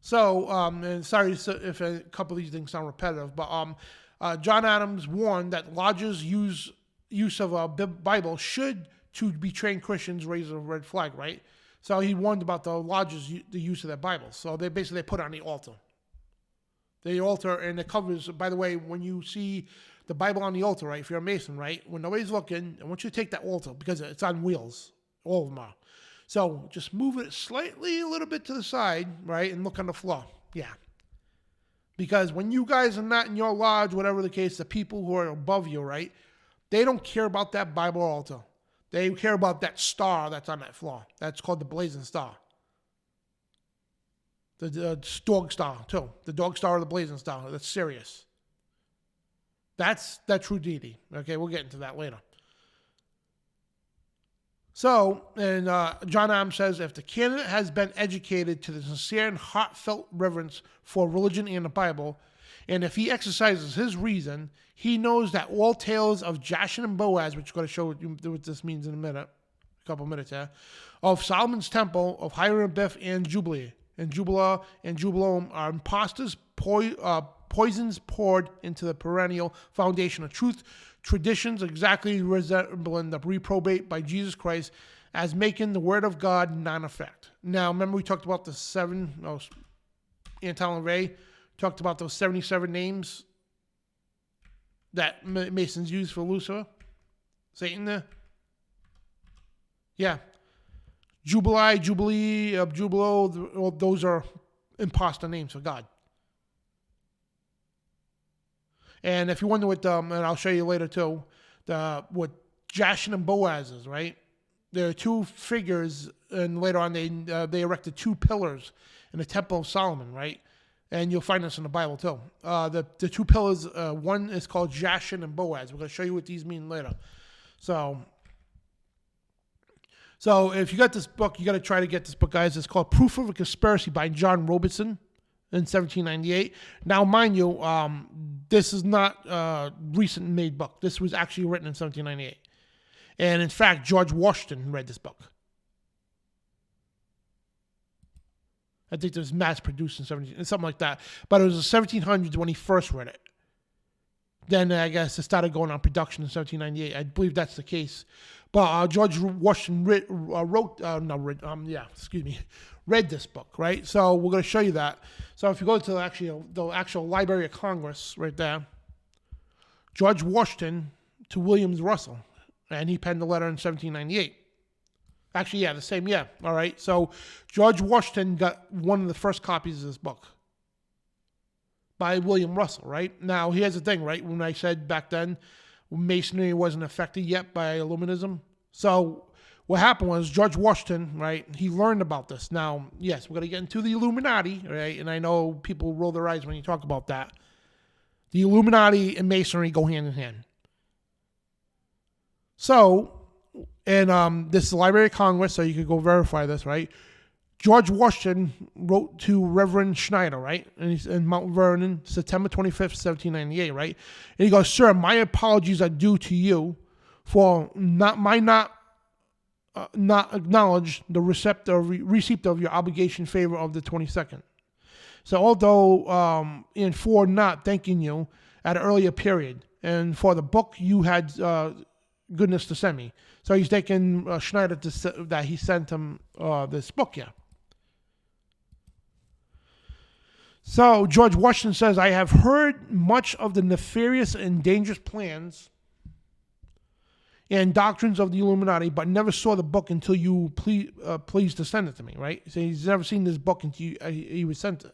So, and sorry if a couple of these things sound repetitive, but John Adams warned that lodges use of a Bible should, to be trained Christians, raise a red flag, right? So he warned about the lodges, the use of their Bibles. So they put it on the altar. The altar, and it covers, by the way, when you see the Bible on the altar, right, if you're a Mason, right, when nobody's looking, I want you to take that altar because it's on wheels. All of them are. So just move it slightly a little bit to the side, right, and look on the floor. Yeah. Because when you guys are not in your lodge, whatever the case, the people who are above you, right, they don't care about that Bible altar. They care about that star that's on that floor. That's called the blazing star. The dog star, too. The dog star or the blazing star. That's serious. That's that true deity. Okay, we'll get into that later. So, and John Adams says, if the candidate has been educated to the sincere and heartfelt reverence for religion and the Bible, and if he exercises his reason, he knows that all tales of Jachin and Boaz, which we're going to show you what this means in a couple of minutes here, of Solomon's Temple, of Hiram Abiff and Jubilee, and Jubilah and Jubiloom are impostors, poisons poured into the perennial foundation of truth, traditions exactly resembling the reprobate by Jesus Christ as making the word of God non-effect. Now, remember we talked about Anton LaVey talked about those 77 names that Masons use for Lucifer, Satan there? Yeah. Jubilee, Jubilo, those are imposter names for God. And if you wonder what, and I'll show you later too, what Jachin and Boaz is, right? There are two figures, and later on they erected two pillars in the Temple of Solomon, right? And you'll find this in the Bible too. The two pillars, one is called Jachin and Boaz. We're going to show you what these mean later. So if you got this book, you got to try to get this book, guys. It's called Proof of a Conspiracy by John Robertson in 1798. Now, mind you, this is not a recent made book. This was actually written in 1798. And in fact, George Washington read this book. I think it was mass produced in something like that. But it was the 1700s when he first read it. Then I guess it started going on production in 1798. I believe that's the case. But George Washington read this book, right? So we're going to show you that. So if you go to the actual Library of Congress right there, George Washington to William Russell, and he penned the letter in 1798. Actually, yeah, the same year. All right. So George Washington got one of the first copies of this book by William Russell, right? Now, here's the thing, right? When I said back then, Masonry wasn't affected yet by Illuminism. So what happened was George Washington, right, he learned about this. Now, yes, we're going to get into the Illuminati, right? And I know people roll their eyes when you talk about that. The Illuminati and Masonry go hand in hand. So, and this is the Library of Congress, so you can go verify this, right? George Washington wrote to Reverend Schneider, right? And he's in Mount Vernon, September 25th, 1798, right? And he goes, "Sir, my apologies are due to you for not acknowledge the receipt of your obligation in favor of the 22nd. So although, and for not thanking you at an earlier period, and for the book you had goodness to send me." So he's taking Schneider that he sent him this book, yeah. So George Washington says, "I have heard much of the nefarious and dangerous plans and doctrines of the Illuminati, but never saw the book until you pleased to send it to me," right? So he's never seen this book until he was sent it.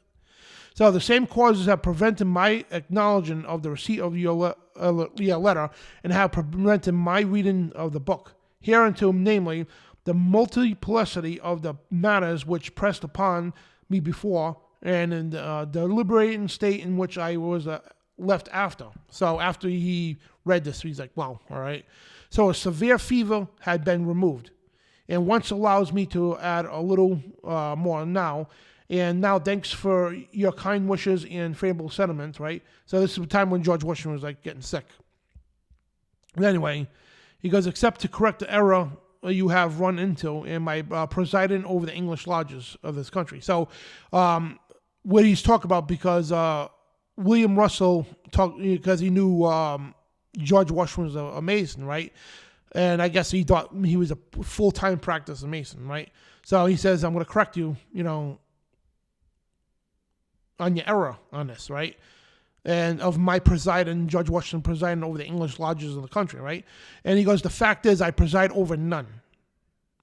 So the same causes have prevented my acknowledging of the receipt of your letter and have prevented my reading of the book. Hereunto, namely, the multiplicity of the matters which pressed upon me before, and in the deliberating state in which I was left after. So after he read this, he's like, wow, all right. So a severe fever had been removed, and once allows me to add a little more now. And now thanks for your kind wishes and favorable sentiments, right? So this is the time when George Washington was like getting sick. But anyway, he goes, "Except to correct the error you have run into in my presiding over the English lodges of this country." So what he's talking about, because William Russell talked, because he knew George Washington was a Mason, right? And I guess he thought he was a full-time practicing Mason, right? So he says, "I'm going to correct you, on your error on this, right? And of my presiding, Judge Washington presiding over the English lodges in the country, right? And he goes, the fact is I preside over none.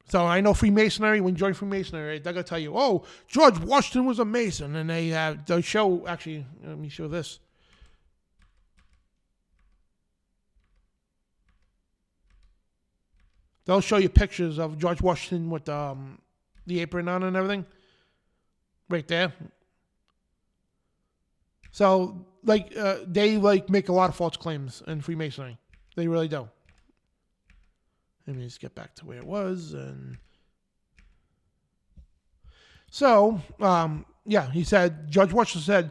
So I know Freemasonry, when you join Freemasonry, right, they're going to tell you, oh, George Washington was a Mason. And they show, actually, let me show this. They'll show you pictures of George Washington with the apron on and everything. Right there. So, they, make a lot of false claims in Freemasonry. They really do. Let me just get back to where it was. And so, he said, Judge Washington said,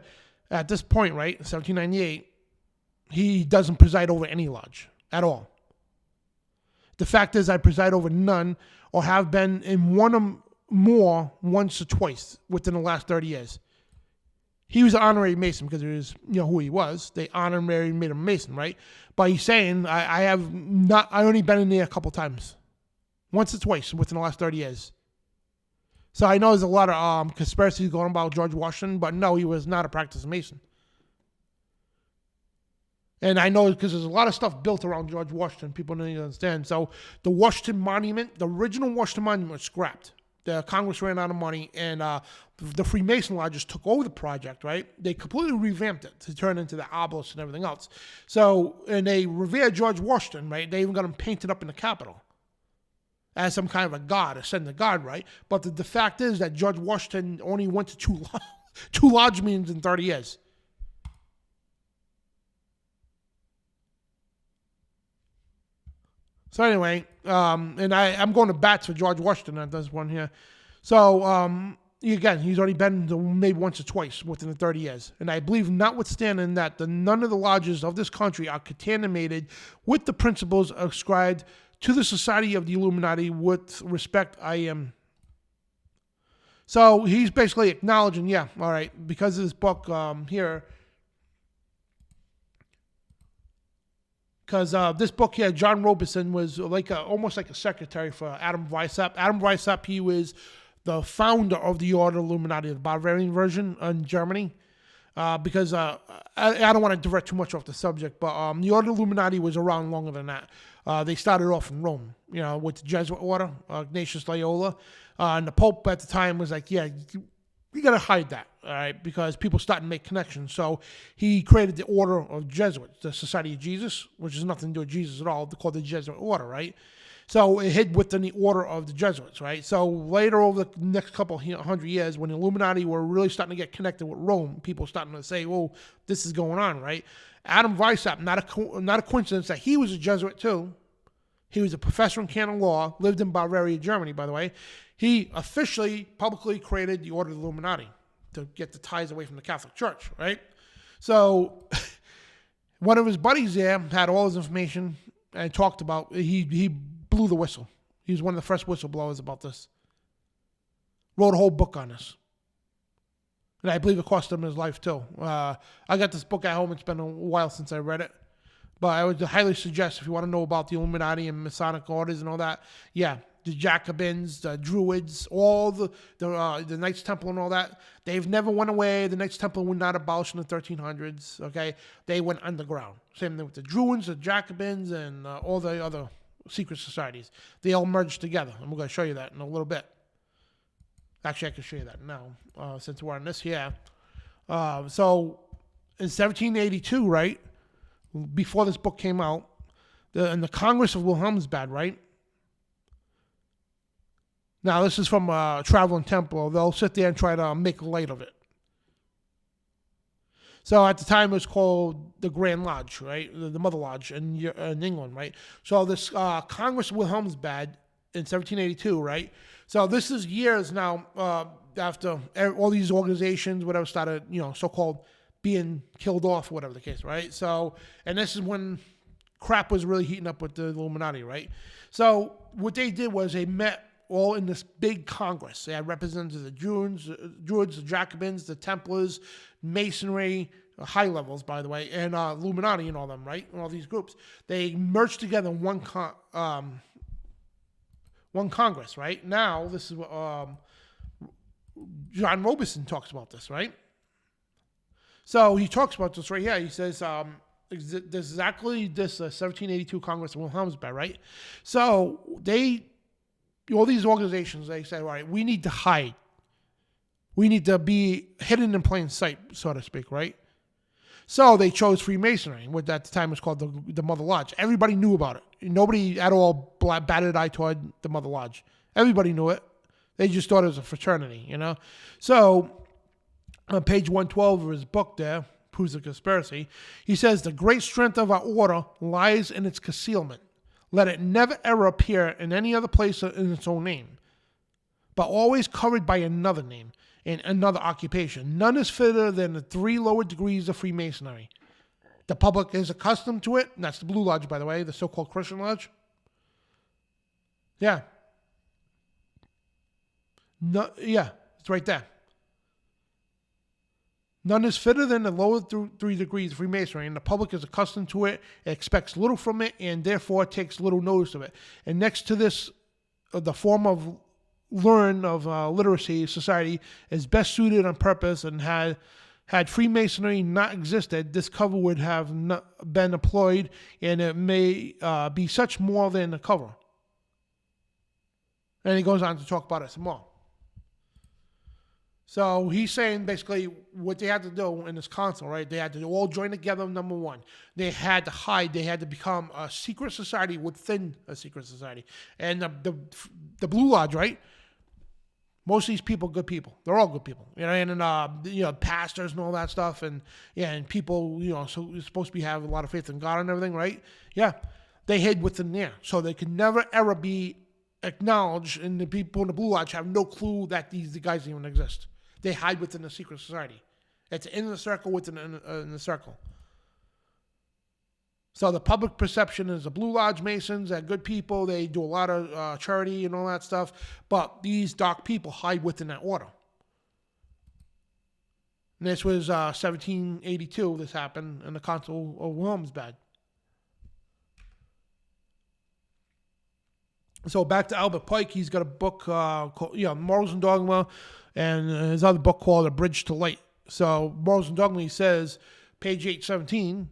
at this point, right, 1798, he doesn't preside over any lodge at all. The fact is I preside over none or have been in one or more once or twice within the last 30 years. He was an honorary Mason because it was, who he was. They honorary made him a Mason, right? But he's saying, I only been in there a couple times. Once or twice within the last 30 years. So I know there's a lot of conspiracies going on about George Washington, but no, he was not a practicing Mason. And I know because there's a lot of stuff built around George Washington, people don't even understand. So the Washington Monument, the original Washington Monument was scrapped. The Congress ran out of money, and the Freemason lodges took over the project, right? They completely revamped it to turn into the obelisk and everything else. So, and they revered George Washington, right? They even got him painted up in the Capitol as some kind of a god, ascended god, right? But the fact is that George Washington only went to two lodge meetings in 30 years. So anyway, and I'm going to bat for George Washington at this one here. So, again, he's already been to maybe once or twice within the 30 years. And I believe, notwithstanding that, none of the lodges of this country are contaminated with the principles ascribed to the Society of the Illuminati with respect I am. So he's basically acknowledging, yeah, all right, because of this book here, because this book here, John Robeson was almost like a secretary for Adam Weishaupt. Adam Weishaupt, he was the founder of the Order of Illuminati, the Bavarian version in Germany. Because I don't want to divert too much off the subject, but the Order of Illuminati was around longer than that. They started off in Rome, with the Jesuit order, Ignatius Loyola. And the Pope at the time was like, yeah, you got to hide that, all right, because people started to make connections. So he created the Order of Jesuits, the Society of Jesus, which has nothing to do with Jesus at all. They're called the Jesuit Order, right? So it hid within the Order of the Jesuits, right? So later over the next couple 100 years, when the Illuminati were really starting to get connected with Rome, people starting to say, "Oh, this is going on," right? Adam Weishaupt, not a coincidence that he was a Jesuit too. He was a professor in canon law, lived in Bavaria, Germany, by the way. He officially, publicly created the Order of the Illuminati to get the ties away from the Catholic Church, right? So one of his buddies there had all his information and talked about, he blew the whistle. He was one of the first whistleblowers about this. Wrote a whole book on this. And I believe it cost him his life too. I got this book at home. It's been a while since I read it. But I would highly suggest, if you want to know about the Illuminati and Masonic orders and all that, yeah, the Jacobins, the Druids, all the Knights Templar and all that, they've never went away. The Knights Templar were not abolished in the 1300s, okay? They went underground. Same thing with the Druids, the Jacobins, and all the other secret societies. They all merged together, and we're going to show you that in a little bit. Actually, I can show you that now, since we're on this here. So, in 1782, right, before this book came out, in the Congress of Wilhelmsbad, right? Now, this is from a traveling Templar. They'll sit there and try to make light of it. So at the time, it was called the Grand Lodge, right? The Mother Lodge in England, right? So this Congress of Wilhelmsbad in 1782, right? So this is years now after all these organizations, whatever, started, so-called being killed off, whatever the case, right? So, and this is when crap was really heating up with the Illuminati, right? So what they did was they met all in this big Congress. They had representatives of the Druids, the Jacobins, the Templars, Masonry, high levels, by the way, and Illuminati and all them, right? And all these groups. They merged together in one Congress, right? Now, this is what John Robeson talks about this, right? So he talks about this right here. He says, exactly this 1782 Congress of Wilhelmsburg, right? So all these organizations, they say, all right, we need to hide. We need to be hidden in plain sight, so to speak, right? So they chose Freemasonry, which at the time was called the Mother Lodge. Everybody knew about it. Nobody at all batted an eye toward the Mother Lodge. Everybody knew it. They just thought it was a fraternity, you know? So on page 112 of his book there, Proves the Conspiracy, he says, the great strength of our order lies in its concealment. Let it never ever appear in any other place in its own name, but always covered by another name and another occupation. None is fitter than the 3 lower degrees of Freemasonry. The public is accustomed to it. And that's the Blue Lodge, by the way, the so-called Christian Lodge. Yeah. No, yeah, it's right there. None is fitter than the lower 3 degrees of Freemasonry, and the public is accustomed to it, expects little from it, and therefore takes little notice of it. And next to this, the form of literacy society is best suited on purpose, and had Freemasonry not existed, this cover would have not been employed, and it may be such more than a cover. And he goes on to talk about it some more. So he's saying basically what they had to do in this council, right? They had to all join together, number one. They had to hide. They had to become a secret society within a secret society. And the Blue Lodge, right? Most of these people, good people. They're all good people, you know, and pastors and all that stuff, and people, so you're supposed to have a lot of faith in God and everything, right? Yeah, they hid within there, so they could never ever be acknowledged, and the people in the Blue Lodge have no clue that these guys even exist. They hide within the secret society. It's in the circle within in the circle. So the public perception is the Blue Lodge Masons, they're good people, they do a lot of charity and all that stuff, but these dark people hide within that order. And this was 1782, this happened in the Council of Wilhelmsburg. So back to Albert Pike, he's got a book called Morals and Dogma, and his other book called A Bridge to Light. So Morals and Dogma, he says, page 817,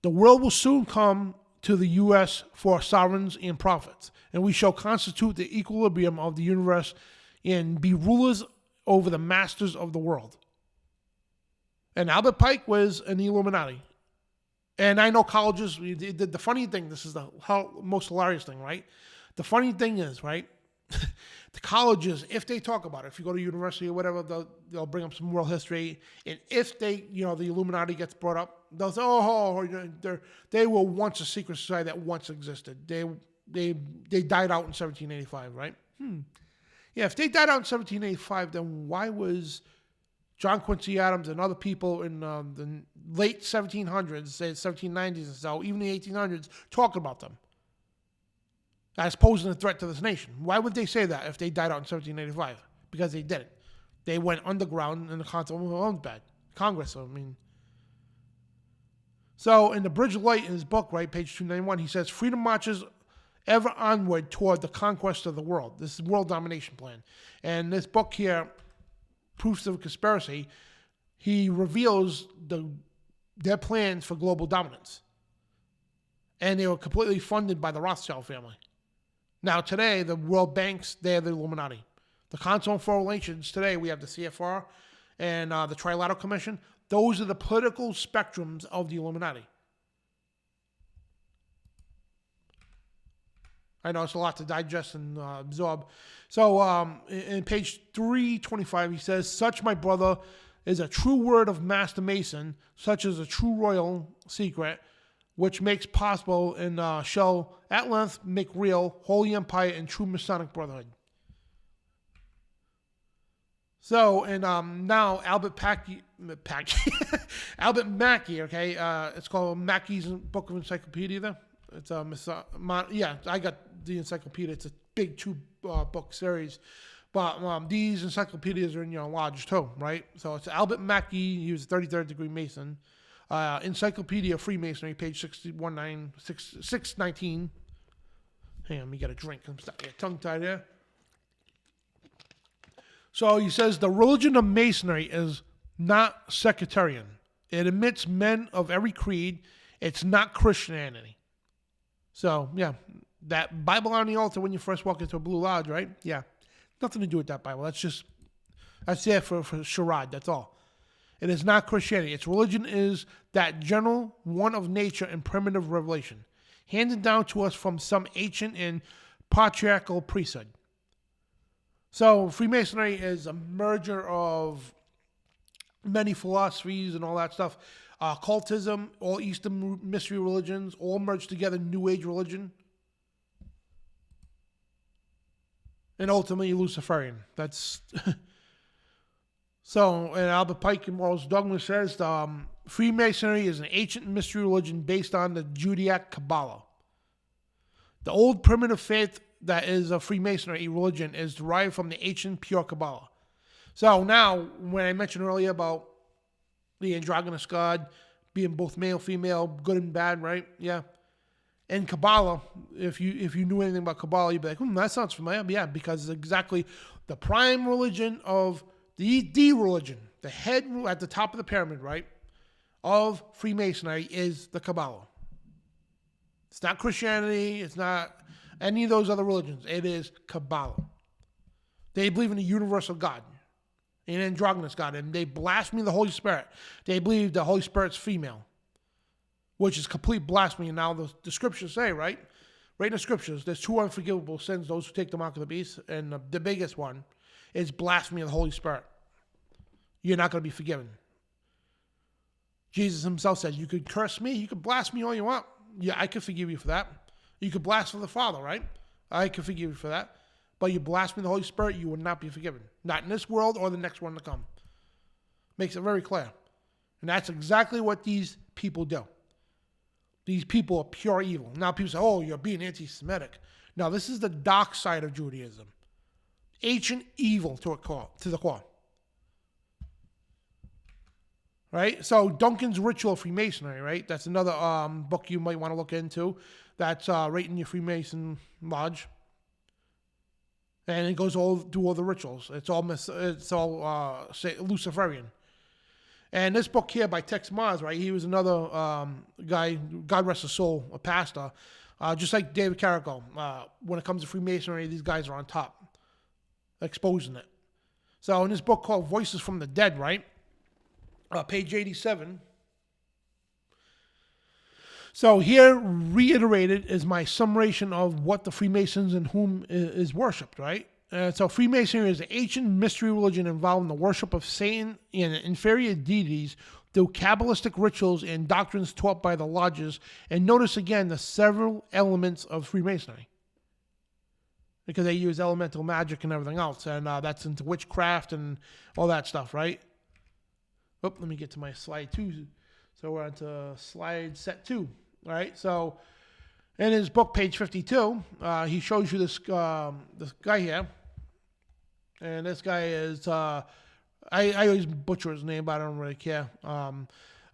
the world will soon come to the U.S. for sovereigns and prophets, and we shall constitute the equilibrium of the universe and be rulers over the masters of the world. And Albert Pike was an Illuminati. And I know colleges, the funny thing, this is the most hilarious thing, right? The funny thing is, right, the colleges, if they talk about it, if you go to university or whatever, they'll bring up some world history. And if the Illuminati gets brought up, they'll say, they were once a secret society that once existed. They died out in 1785, right? Yeah, if they died out in 1785, then why was John Quincy Adams and other people in the late 1700s, say 1790s and so, even the 1800s, talking about them as posing a threat to this nation? Why would they say that if they died out in 1785? Because they didn't. They went underground in the Council of Wilhelmsburg, Congress, I mean. So in The Bridge of Light, in his book, right, page 291, he says, freedom marches ever onward toward the conquest of the world. This is world domination plan. And this book here, Proofs of Conspiracy, he reveals their plans for global dominance. And they were completely funded by the Rothschild family. Now today, the world banks, they're the Illuminati. The Council on Foreign Relations, today we have the CFR and the Trilateral Commission. Those are the political spectrums of the Illuminati. I know it's a lot to digest and absorb. So in page 325, he says, such, my brother, is a true word of Master Mason, such as a true royal secret, which makes possible and shall at length make real holy empire and true Masonic brotherhood. So, and now Albert Albert Mackey, okay, it's called Mackey's Book of Encyclopedia there. It's I got the encyclopedia. It's a big 2-book series. But these encyclopedias are in your lodge too, right? So it's Albert Mackey. He was a 33rd degree Mason. Encyclopedia of Freemasonry, page 619. Hang on, let me get a drink. I'm tongue-tied there. So he says, the religion of Masonry is not sectarian. It admits men of every creed. It's not Christianity. So, yeah, that Bible on the altar when you first walk into a Blue Lodge, right? Yeah, nothing to do with that Bible. That's there for charade, that's all. It is not Christianity. Its religion is that general one of nature and primitive revelation, handed down to us from some ancient and patriarchal priesthood. So Freemasonry is a merger of many philosophies and all that stuff. Occultism, all Eastern mystery religions, all merged together, New Age religion. And ultimately Luciferian. That's... So, and Albert Pike in Morals Dogma says, Freemasonry is an ancient mystery religion based on the Judaic Kabbalah. The old primitive faith that is a Freemasonry religion is derived from the ancient pure Kabbalah. So now, when I mentioned earlier about the androgynous God being both male, female, good and bad, right? Yeah. And Kabbalah, if you knew anything about Kabbalah, you'd be like, that sounds familiar. Yeah, because it's exactly the prime religion of the religion, the head at the top of the pyramid, right, of Freemasonry is the Kabbalah. It's not Christianity. It's not any of those other religions. It is Kabbalah. They believe in a universal God, an androgynous God, and they blaspheme the Holy Spirit. They believe the Holy Spirit's female, which is complete blasphemy. And now the scriptures say, right in the scriptures, there's 2 unforgivable sins, those who take the mark of the beast, and the biggest one is blasphemy of the Holy Spirit. You're not going to be forgiven. Jesus himself said, you could curse me, you could blaspheme all you want. Yeah, I could forgive you for that. You could blaspheme the Father, right? I could forgive you for that. But you blaspheme the Holy Spirit, you will not be forgiven. Not in this world or the next one to come. Makes it very clear. And that's exactly what these people do. These people are pure evil. Now people say, oh, you're being anti-Semitic. Now this is the dark side of Judaism. Ancient evil to the core. Right? So Duncan's Ritual Freemasonry, right? That's another book you might want to look into. That's right in your Freemason lodge. And it goes all through all the rituals. It's all Luciferian. And this book here by Tex Mars, right? He was another guy, God rest his soul, a pastor. Just like David Carrico. When it comes to Freemasonry, these guys are on top. Exposing it. So in this book called Voices from the Dead, right? Page 87. So here, reiterated, is my summation of what the Freemasons and whom is worshipped, right? So Freemasonry is an ancient mystery religion involved in the worship of Satan and inferior deities through Kabbalistic rituals and doctrines taught by the lodges. And notice again the several elements of Freemasonry. Because they use elemental magic and everything else. And that's into witchcraft and all that stuff, right? Oh, let me get to my slide 2. So we're on to slide set 2, right? So in his book, page 52, he shows you this guy here. And this guy is, I always butcher his name, but I don't really care.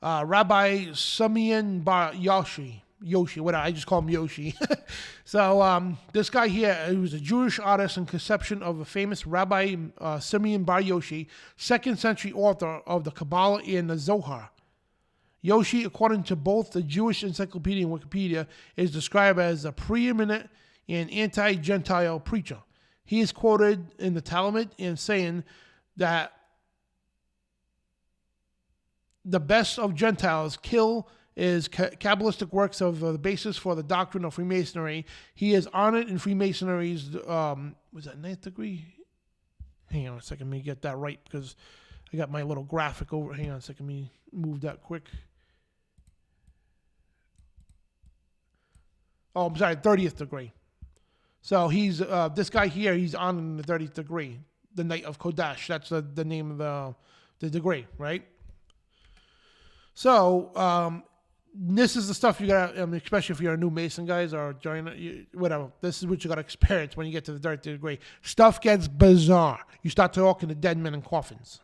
Rabbi Simeon Bar Yoshi, whatever, I just call him Yoshi. So this guy here, he was a Jewish artist and conception of a famous Rabbi Simeon Bar Yoshi, 2nd century author of the Kabbalah and the Zohar. Yoshi, according to both the Jewish Encyclopedia and Wikipedia, is described as a preeminent and anti-Gentile preacher. He is quoted in the Talmud in saying that the best of Gentiles kill is Kabbalistic works of the basis for the doctrine of Freemasonry. He is honored in Freemasonry's, was that 9th degree? Hang on a second, let me get that right because I got my little graphic over. Hang on a second, let me move that quick. Oh, I'm sorry, 30th degree. So he's, this guy here, he's honored in the 30th degree, the Knight of Kodesh. That's the name of the degree, right? So, this is the stuff you gotta, especially if you're a new Mason, guys, or whatever. This is what you gotta experience when you get to the 30th degree. Stuff gets bizarre. You start talking to dead men in coffins.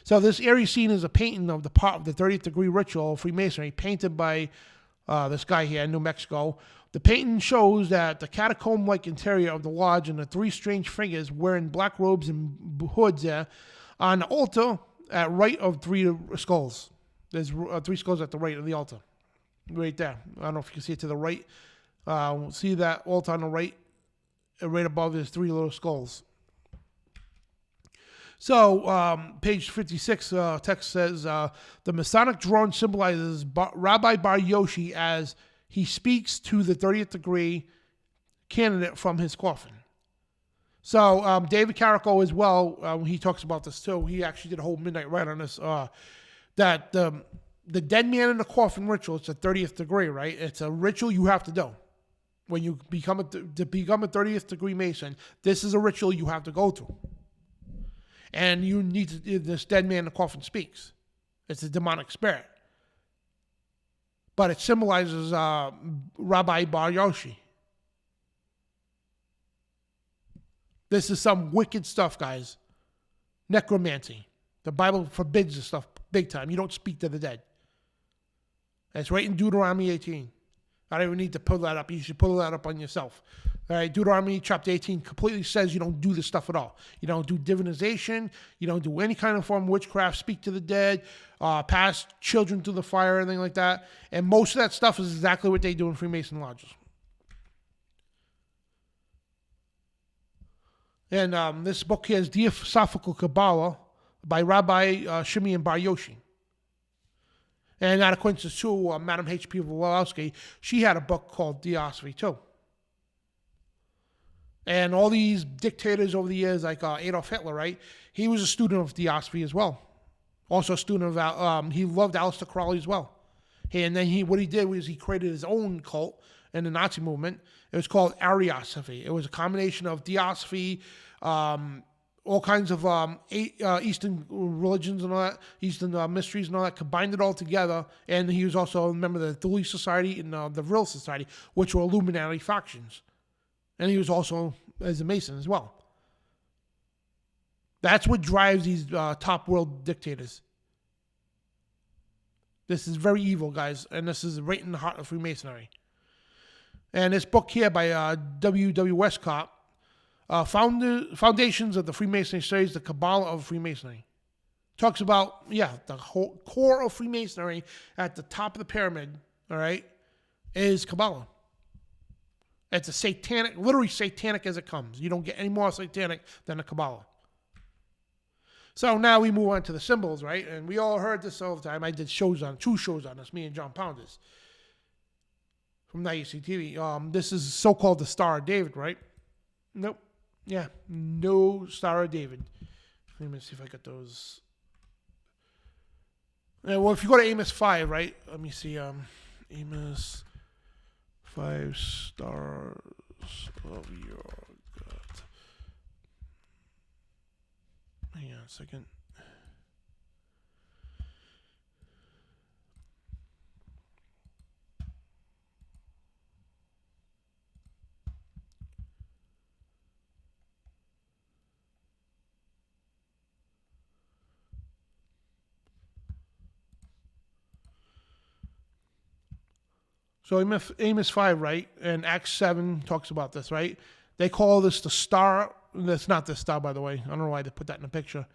So this area scene is a painting of the part of the 30th degree ritual of Freemasonry, painted by this guy here in New Mexico. The painting shows that the catacomb-like interior of the lodge and the 3 strange figures wearing black robes and hoods there on the altar at right of 3 skulls. There's 3 skulls at the right of the altar. Right there. I don't know if you can see it to the right. See that altar on the right? Right above there's 3 little skulls. So, page 56, text says, the Masonic drawing symbolizes Rabbi Bar Yoshi as he speaks to the 30th degree candidate from his coffin. So, David Carrico as well, he talks about this too. He actually did a whole midnight ride on this, that the dead man in the coffin ritual, it's a 30th degree, right? It's a ritual you have to do. When you become to become a 30th degree Mason, this is a ritual you have to go through. And you need to, this dead man in the coffin speaks. It's a demonic spirit. But it symbolizes Rabbi Bar Yoshi. This is some wicked stuff, guys. Necromancy. The Bible forbids this stuff big time. You don't speak to the dead. That's right in Deuteronomy 18. I don't even need to pull that up. You should pull that up on yourself. All right, Deuteronomy chapter 18 completely says you don't do this stuff at all. You don't do divinization. You don't do any kind of form of witchcraft, speak to the dead, pass children through the fire, anything like that. And most of that stuff is exactly what they do in Freemason lodges. And this book here is Theosophical Kabbalah by Rabbi Shimeon Bar Yoshi. And out of Quincy too, Madam H.P. Wawowski, she had a book called Theosophy too. And all these dictators over the years, like Adolf Hitler, right? He was a student of Theosophy as well. Also a student of, he loved Aleister Crowley as well. And then what he did was he created his own cult in the Nazi movement. It was called Ariosophy. It was a combination of Theosophy, all kinds of Eastern religions and all that, Eastern mysteries and all that, combined it all together. And he was also a member of the Thule Society and the Vril Society, which were Illuminati factions. And he was also as a Mason as well. That's what drives these top world dictators. This is very evil, guys, and this is right in the heart of Freemasonry. And this book here by W.W. Westcott, Foundations of the Freemasonry Studies, the Kabbalah of Freemasonry. Talks about, the whole core of Freemasonry at the top of the pyramid, all right, is Kabbalah. It's a satanic, literally satanic as it comes. You don't get any more satanic than the Kabbalah. So now we move on to the symbols, right? And we all heard this all the time. I did 2 shows on this, me and John Pounders from NIUC-TV. This is so-called the Star of David, right? Nope. Yeah, no Star of David. Let me see if I got those. Yeah, well, if you go to Amos 5, right? Let me see. Amos 5 stars of your God. Hang on a second. So Amos 5, right, and Acts 7 talks about this, right? They call this the star. That's not the star, by the way. I don't know why they put that in the picture.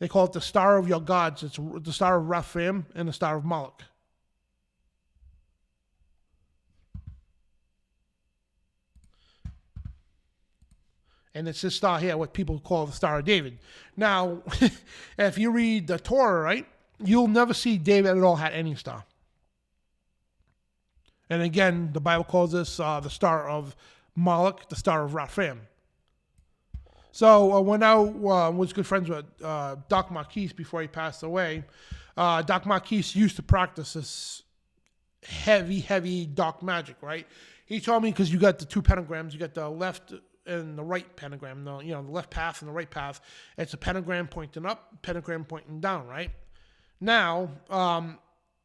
They call it the star of your gods. It's the star of Raphaim and the star of Moloch. And it's this star here, what people call the Star of David. Now, if you read the Torah, right, you'll never see David at all had any star. And again, the Bible calls this the star of Moloch, the star of Raphaim. So when I was good friends with Doc Marquise before he passed away, Doc Marquise used to practice this heavy dark magic, right? He told me, because you got the 2 pentagrams, you got the left and the right pentagram, the left path and the right path. It's a pentagram pointing up, pentagram pointing down, right? Now,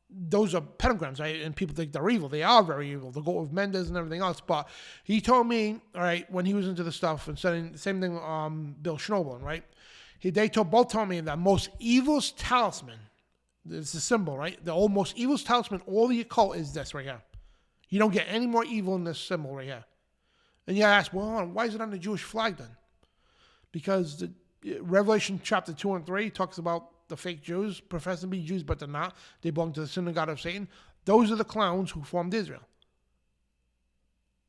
those are pentagrams, right? And people think they're evil. They are very evil. They go with Mendes and everything else. But he told me, all right, when he was into the stuff and studying the same thing, Bill Schnoebelen, right? They both told me that most evil's talisman, it's a symbol, right? The most evil's talisman, all the occult is this right here. You don't get any more evil in this symbol right here. And you ask, well, why is it on the Jewish flag then? Because Revelation chapter 2 and 3 talks about the fake Jews, profess to be Jews, but they're not. They belong to the synagogue of Satan. Those are the clowns who formed Israel.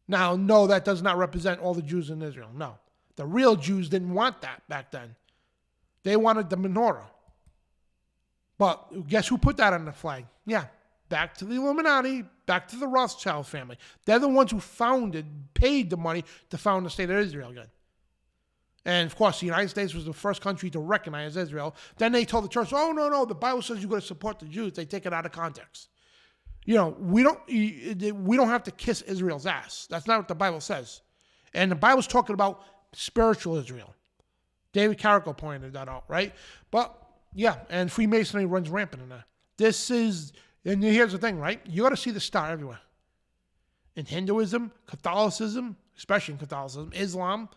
Now, no, that does not represent all the Jews in Israel. No. The real Jews didn't want that back then. They wanted the menorah. But guess who put that on the flag? Yeah, back to the Illuminati, back to the Rothschild family. They're the ones who paid the money to found the state of Israel again. And of course, the United States was the first country to recognize Israel. Then they told the church, oh, no, the Bible says you've got to support the Jews. They take it out of context. We don't have to kiss Israel's ass. That's not what the Bible says. And the Bible's talking about spiritual Israel. David Carrico pointed that out, right? But yeah, and Freemasonry runs rampant in there. And here's the thing, right? You got to see the star everywhere. In Hinduism, Catholicism, especially in Catholicism, Islam,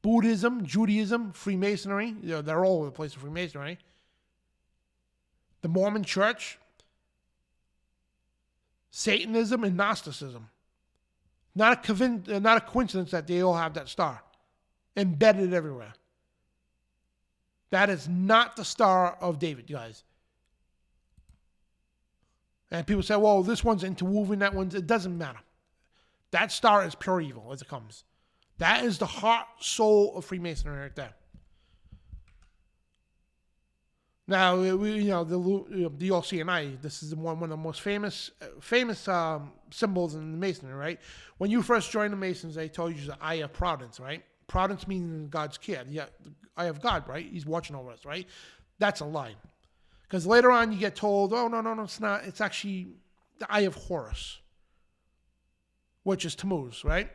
Buddhism, Judaism, Freemasonry. They're all over the place in Freemasonry. The Mormon Church, Satanism, and Gnosticism. Not a coincidence that they all have that star embedded everywhere. That is not the Star of David, guys. And people say, well, this one's interwoven, that one's... It doesn't matter. That star is pure evil as it comes. That is the heart, soul of Freemasonry right there. Now, the OCNI, this is one of the most famous symbols in the Masonry, right? When you first joined the Masons, they told you the eye of providence, right? Providence means God's care. Yeah, the eye of God, right? He's watching over us, right? That's a lie. Because later on you get told, oh, no, it's not. It's actually the eye of Horus, which is Tammuz, right?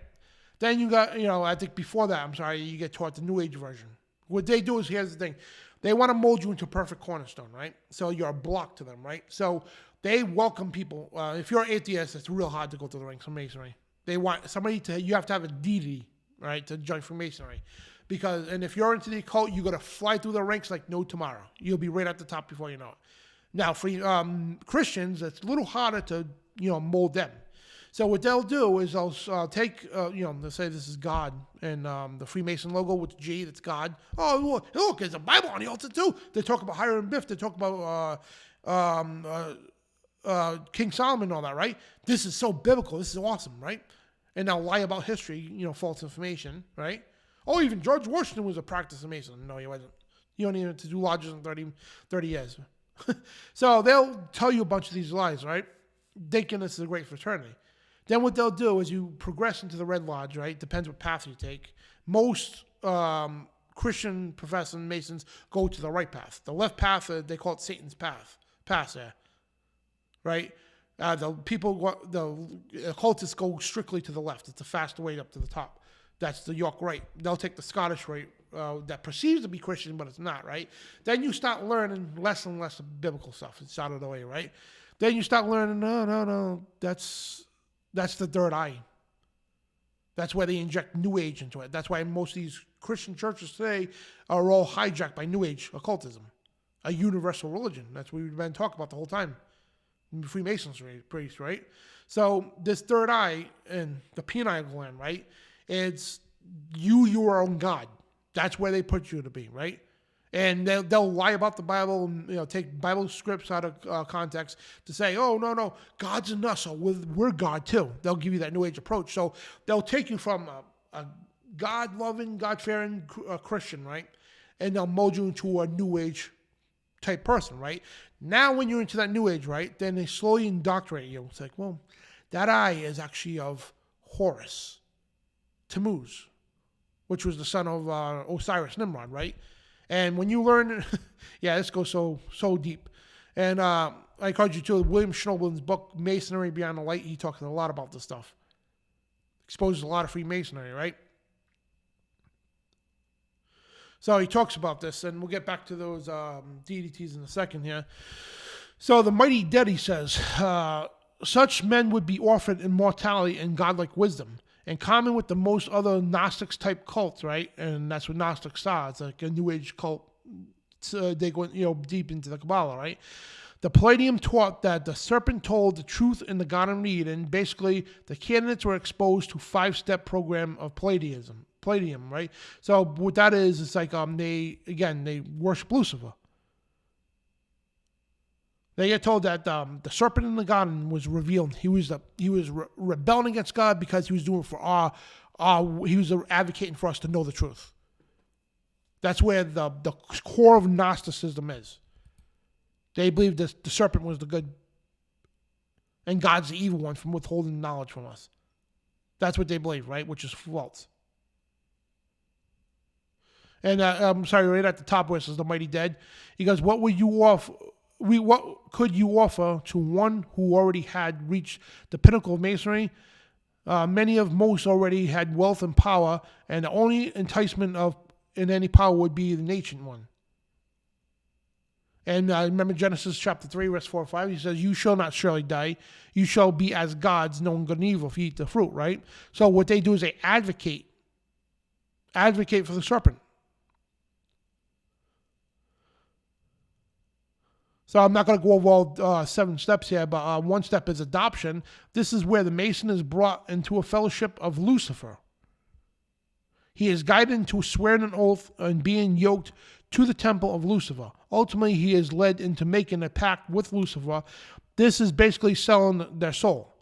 Then you got, I think before that, you get taught the New Age version. What they do is, here's the thing. They want to mold you into a perfect cornerstone, right? So you're a block to them, right? So they welcome people. If you're an atheist, it's real hard to go to the ranks of Masonry. They want you have to have a deity, right, to join Freemasonry. And if you're into the occult, you got to fly through the ranks like no tomorrow. You'll be right at the top before you know it. Now, for Christians, it's a little harder to, mold them. So what they'll do is they'll take, they'll say this is God, and the Freemason logo with the G, that's God. Oh, look, there's a Bible on the altar too. They talk about Hiram Biff. They talk about King Solomon and all that, right? This is so biblical. This is awesome, right? And they'll lie about history, false information, right? Oh, even George Washington was a practicing Mason. No, he wasn't. You don't even have to do lodges in 30 years. So they'll tell you a bunch of these lies, right? Thinking this is a great fraternity. Then what they'll do is you progress into the Red Lodge, right? Depends what path you take. Most Christian professing Masons go to the right path. The left path, they call it Satan's path. Pass there, right? The occultists go strictly to the left. It's the faster way up to the top. That's the York Rite. They'll take the Scottish Rite that perceives to be Christian, but it's not, right? Then you start learning less and less biblical stuff. It's out of the way, right? Then you start learning, no, that's the third eye. That's where they inject New Age into it. That's why most of these Christian churches today are all hijacked by New Age occultism, a universal religion. That's what we've been talking about the whole time. Freemasonry, priest, right? So this third eye and the pineal gland, right? It's your own God. That's where they put you to be, right? And they'll lie about the Bible and take Bible scripts out of context to say, oh, no, God's in us, so we're God too. They'll give you that New Age approach. So they'll take you from a God-loving, God-fearing Christian, right? And they'll mold you into a New Age type person, right? Now when you're into that New Age, right, then they slowly indoctrinate you. It's like, well, that eye is actually of Horus, Tammuz, which was the son of Osiris Nimrod, right? And when you learn, yeah, this goes so deep. And I encourage you to William Schnoblin's book, Masonry Beyond the Light. He talks a lot about this stuff. Exposes a lot of Freemasonry, right? So he talks about this, and we'll get back to those deities in a second here. So the mighty dead, he says, such men would be offered immortality and godlike wisdom, in common with the most other Gnostics type cults, right? And that's what Gnostics are. It's like a New Age cult. They go deep into the Kabbalah, right? The Palladium taught that the serpent told the truth in the Garden of Eden, and basically the candidates were exposed to 5-step program of Palladium, right? So what that is, it's like they worship Lucifer. They get told that the serpent in the garden was revealed. He was rebelling against God because he was doing it for he was advocating for us to know the truth. That's where the core of Gnosticism is. They believe the serpent was the good, and God's the evil one from withholding knowledge from us. That's what they believe, right? Which is false. And I'm sorry, right at the top where it says the mighty dead, he goes, what would you offer? What could you offer to one who already had reached the pinnacle of Masonry? Most already had wealth and power, and the only enticement in any power would be the ancient one. And remember Genesis chapter 3, verse 4 or 5, he says, you shall not surely die. You shall be as gods, knowing good and evil if you eat the fruit, right? So what they do is they advocate for the serpent. So I'm not going to go over all 7 steps here, but one step is adoption. This is where the Mason is brought into a fellowship of Lucifer. He is guided into swearing an oath and being yoked to the temple of Lucifer. Ultimately, he is led into making a pact with Lucifer. This is basically selling their soul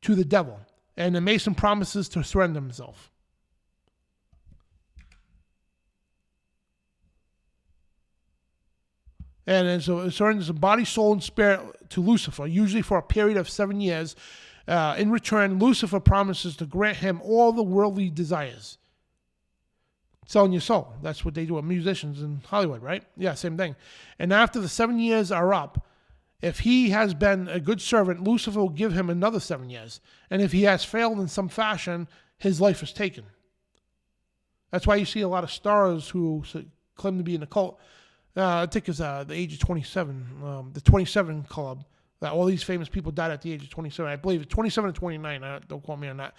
to the devil. And the Mason promises to surrender himself. And so it surrenders body, soul, and spirit to Lucifer, usually for a period of 7 years. In return, Lucifer promises to grant him all the worldly desires. Selling your soul. That's what they do with musicians in Hollywood, right? Yeah, same thing. And after the 7 years are up, if he has been a good servant, Lucifer will give him another 7 years. And if he has failed in some fashion, his life is taken. That's why you see a lot of stars who claim to be in the cult. I think it's the age of 27, the 27 Club. That all these famous people died at the age of 27. I believe it's 27 or 29. Don't quote me on that.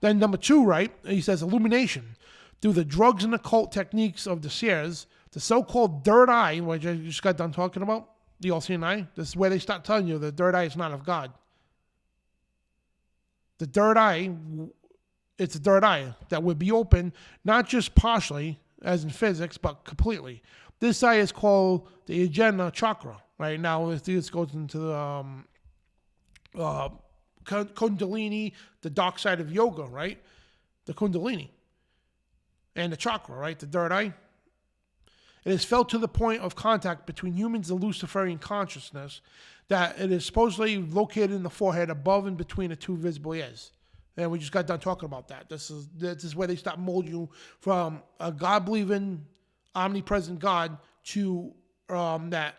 Then number 2, right? He says illumination. Through the drugs and occult techniques of the seers, the so-called third eye, which I just got done talking about, the all-seeing eye, this is where they start telling you the third eye is not of God. The third eye, it's a third eye that would be open, not just partially, as in physics, but completely. This eye is called the Ajna chakra. Right now, this goes into the Kundalini, the dark side of yoga, right? The Kundalini. And the chakra, right? The third eye. It is felt to the point of contact between humans and Luciferian consciousness that it is supposedly located in the forehead above and between the 2 visible ears. And we just got done talking about that. This is where they start molding you from a God-believing, omnipresent God to that,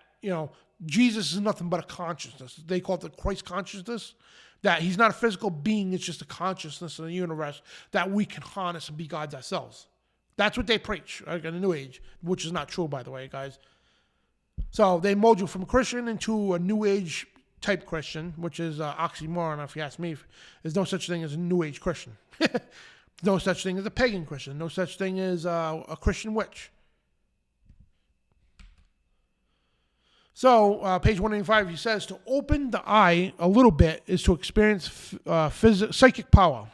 Jesus is nothing but a consciousness. They call it the Christ consciousness. That he's not a physical being, it's just a consciousness in the universe that we can harness and be gods ourselves. That's what they preach in the New Age, which is not true, by the way, guys. So they mold you from a Christian into a New Age type Christian, which is oxymoron, if you ask me. There's no such thing as a New Age Christian. No such thing as a pagan Christian. No such thing as a Christian witch. So, page 185, he says, to open the eye a little bit is to experience psychic power.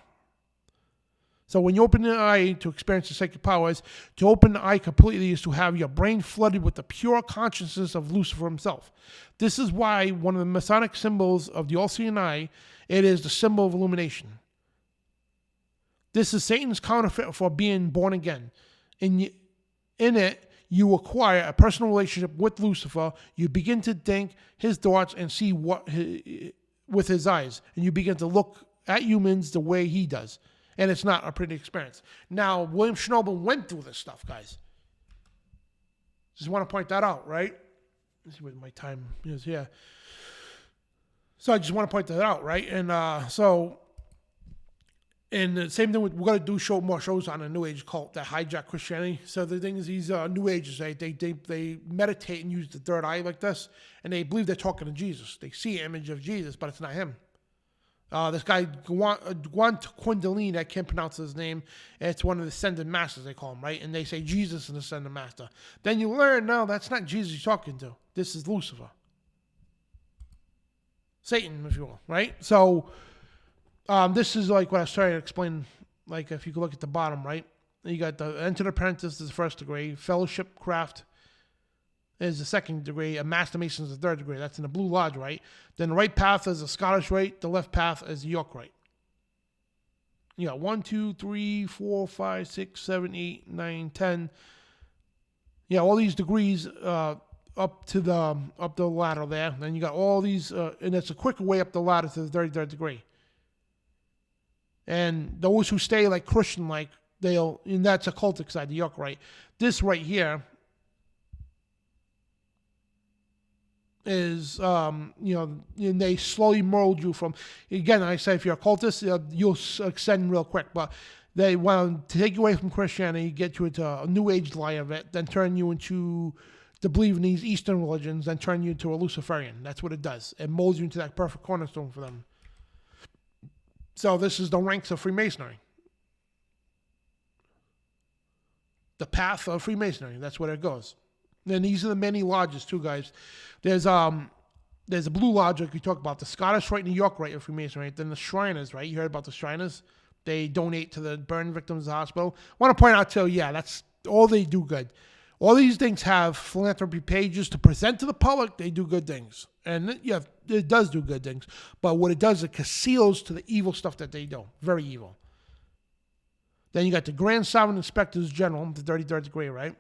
So when you open the eye to experience the psychic powers, to open the eye completely is to have your brain flooded with the pure consciousness of Lucifer himself. This is why one of the Masonic symbols of the all-seeing eye, it is the symbol of illumination. This is Satan's counterfeit for being born again. In it, you acquire a personal relationship with Lucifer. You begin to think his thoughts and see with his eyes. And you begin to look at humans the way he does. And it's not a pretty experience. Now, William Schnabel went through this stuff, guys. Just want to point that out, right? Let's see what my time is here. So I just want to point that out, right? And and the same thing, we're going to do more shows on a New Age cult that hijack Christianity. So the thing is, these New Agers, they meditate and use the third eye like this, and they believe they're talking to Jesus. They see an image of Jesus, but it's not him. This guy, Gwant Kundalini, I can't pronounce his name. It's one of the Ascended Masters, they call him, right? And they say Jesus is the Ascended Master. Then you learn, no, that's not Jesus you're talking to. This is Lucifer. Satan, if you will, right? So this is like what I was trying to explain. Like if you could look at the bottom, right? You got the Enter the Apprentice is the first degree, Fellowship Craft is the second degree, a Master Mason is the third degree. That's in the Blue Lodge Rite. Then the right path is the Scottish Rite. The left path is the York Rite. You got 1, 2, 3, 4, 5, 6, 7, 8, 9, 10. Yeah, all these degrees up the ladder there. Then you got all these, and it's a quicker way up the ladder to the 33rd degree. And those who stay like Christian-like, and that's a cultic side, the York Rite. This right here is, and they slowly mold you from, again, I say if you're a cultist, you'll ascend real quick, but they want to take you away from Christianity, get you into a New Age lie of it, then turn you into to believe in these Eastern religions, then turn you into a Luciferian. That's what it does. It molds you into that perfect cornerstone for them. So this is the ranks of Freemasonry. The path of Freemasonry. That's where it goes. Then these are the many lodges too, guys. There's a Blue Lodge, like we talked about, the Scottish Rite, New York Rite of Freemasonry. Then the Shriners, right? You heard about the Shriners? They donate to the burn victims of the hospital. I want to point out too, that's all they do good. All these things have philanthropy pages to present to the public. They do good things. And it does do good things. But what it does, it conceals to the evil stuff that they do. Very evil. Then you got the Grand Sovereign Inspectors General, the 33rd degree, right?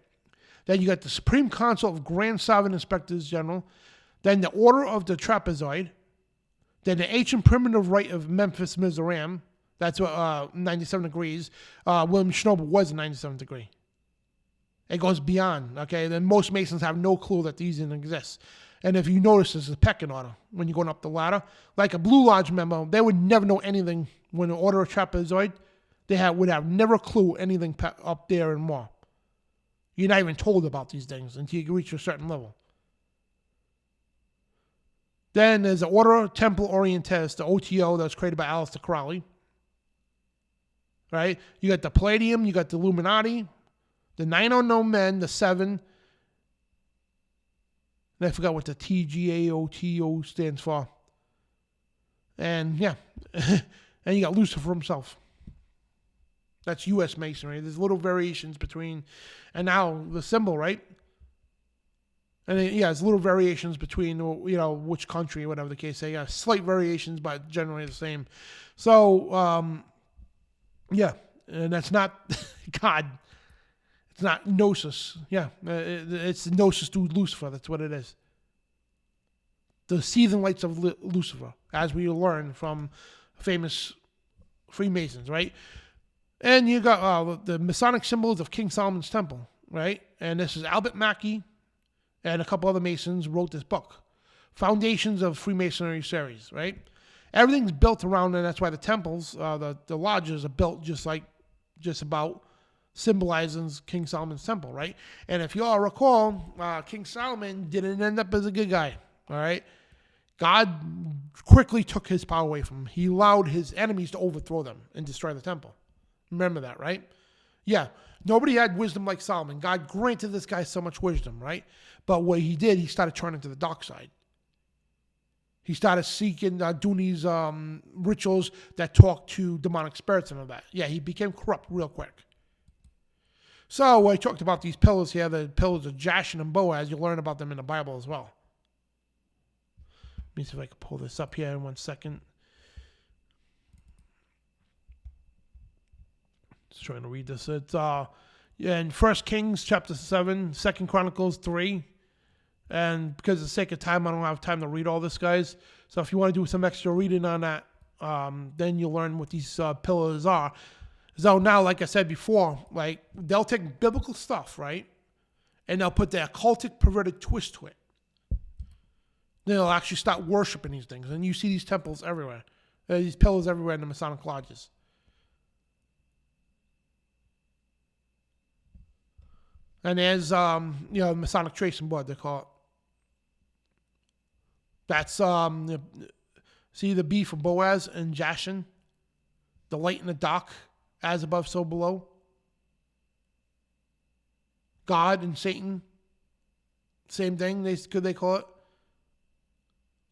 Then you got the Supreme Council of Grand Sovereign Inspectors General. Then the Order of the Trapezoid. Then the Ancient Primitive Rite of Memphis Mizoram. That's 97 degrees. William Schnobel was a 97 degree. It goes beyond, okay? Then most Masons have no clue that these even exist. And if you notice, there's a pecking order when you're going up the ladder. Like a Blue Lodge member, they would never know anything when the Order of Trapezoid, would have never a clue anything up there and more. You're not even told about these things until you reach a certain level. Then there's the Order Temple Orientis, the OTO, that was created by Aleister Crowley. Right? You got the Palladium, you got the Illuminati, the 9 Unknown Men, the 7. And I forgot what the TGAOTO stands for. And and you got Lucifer himself. That's U.S. Masonry. There's little variations between, and now the symbol, right? And then, there's little variations between, which country, whatever the case may be. Slight variations, but generally the same. So, and that's not God. It's not Gnosis. It's Gnosis through Lucifer. That's what it is. The seething lights of Lucifer, as we learn from famous Freemasons, right? And you got the Masonic symbols of King Solomon's Temple, right? And this is Albert Mackey and a couple other Masons wrote this book, Foundations of Freemasonry series, right? Everything's built around, and that's why the temples, the lodges are built just about symbolizing King Solomon's temple, right? And if you all recall, King Solomon didn't end up as a good guy, all right? God quickly took his power away from him. He allowed his enemies to overthrow them and destroy the temple. Remember that, right? Nobody had wisdom like Solomon. God granted this guy so much wisdom, right? But what he did, he started turning to the dark side. He started seeking, doing these rituals that talk to demonic spirits and all that. He became corrupt real quick. So I talked about these pillars here, the pillars of Jachin and Boaz. You'll learn about them in the Bible as well. Let me see if I can pull this up here in 1 second. Just trying to read this. It's in 1 Kings chapter 7, 2 Chronicles 3. And because of the sake of time, I don't have time to read all this, guys. So if you want to do some extra reading on that, then you'll learn what these pillars are. So now, like I said before, they'll take biblical stuff, right? And they'll put their occultic, perverted twist to it. They'll actually start worshiping these things. And you see these temples everywhere. These pillars everywhere in the Masonic lodges. And there's, Masonic tracing board, they call it. That's, see the B for Boaz and Jachin? The light in the dark, as above, so below. God and Satan, same thing, they call it.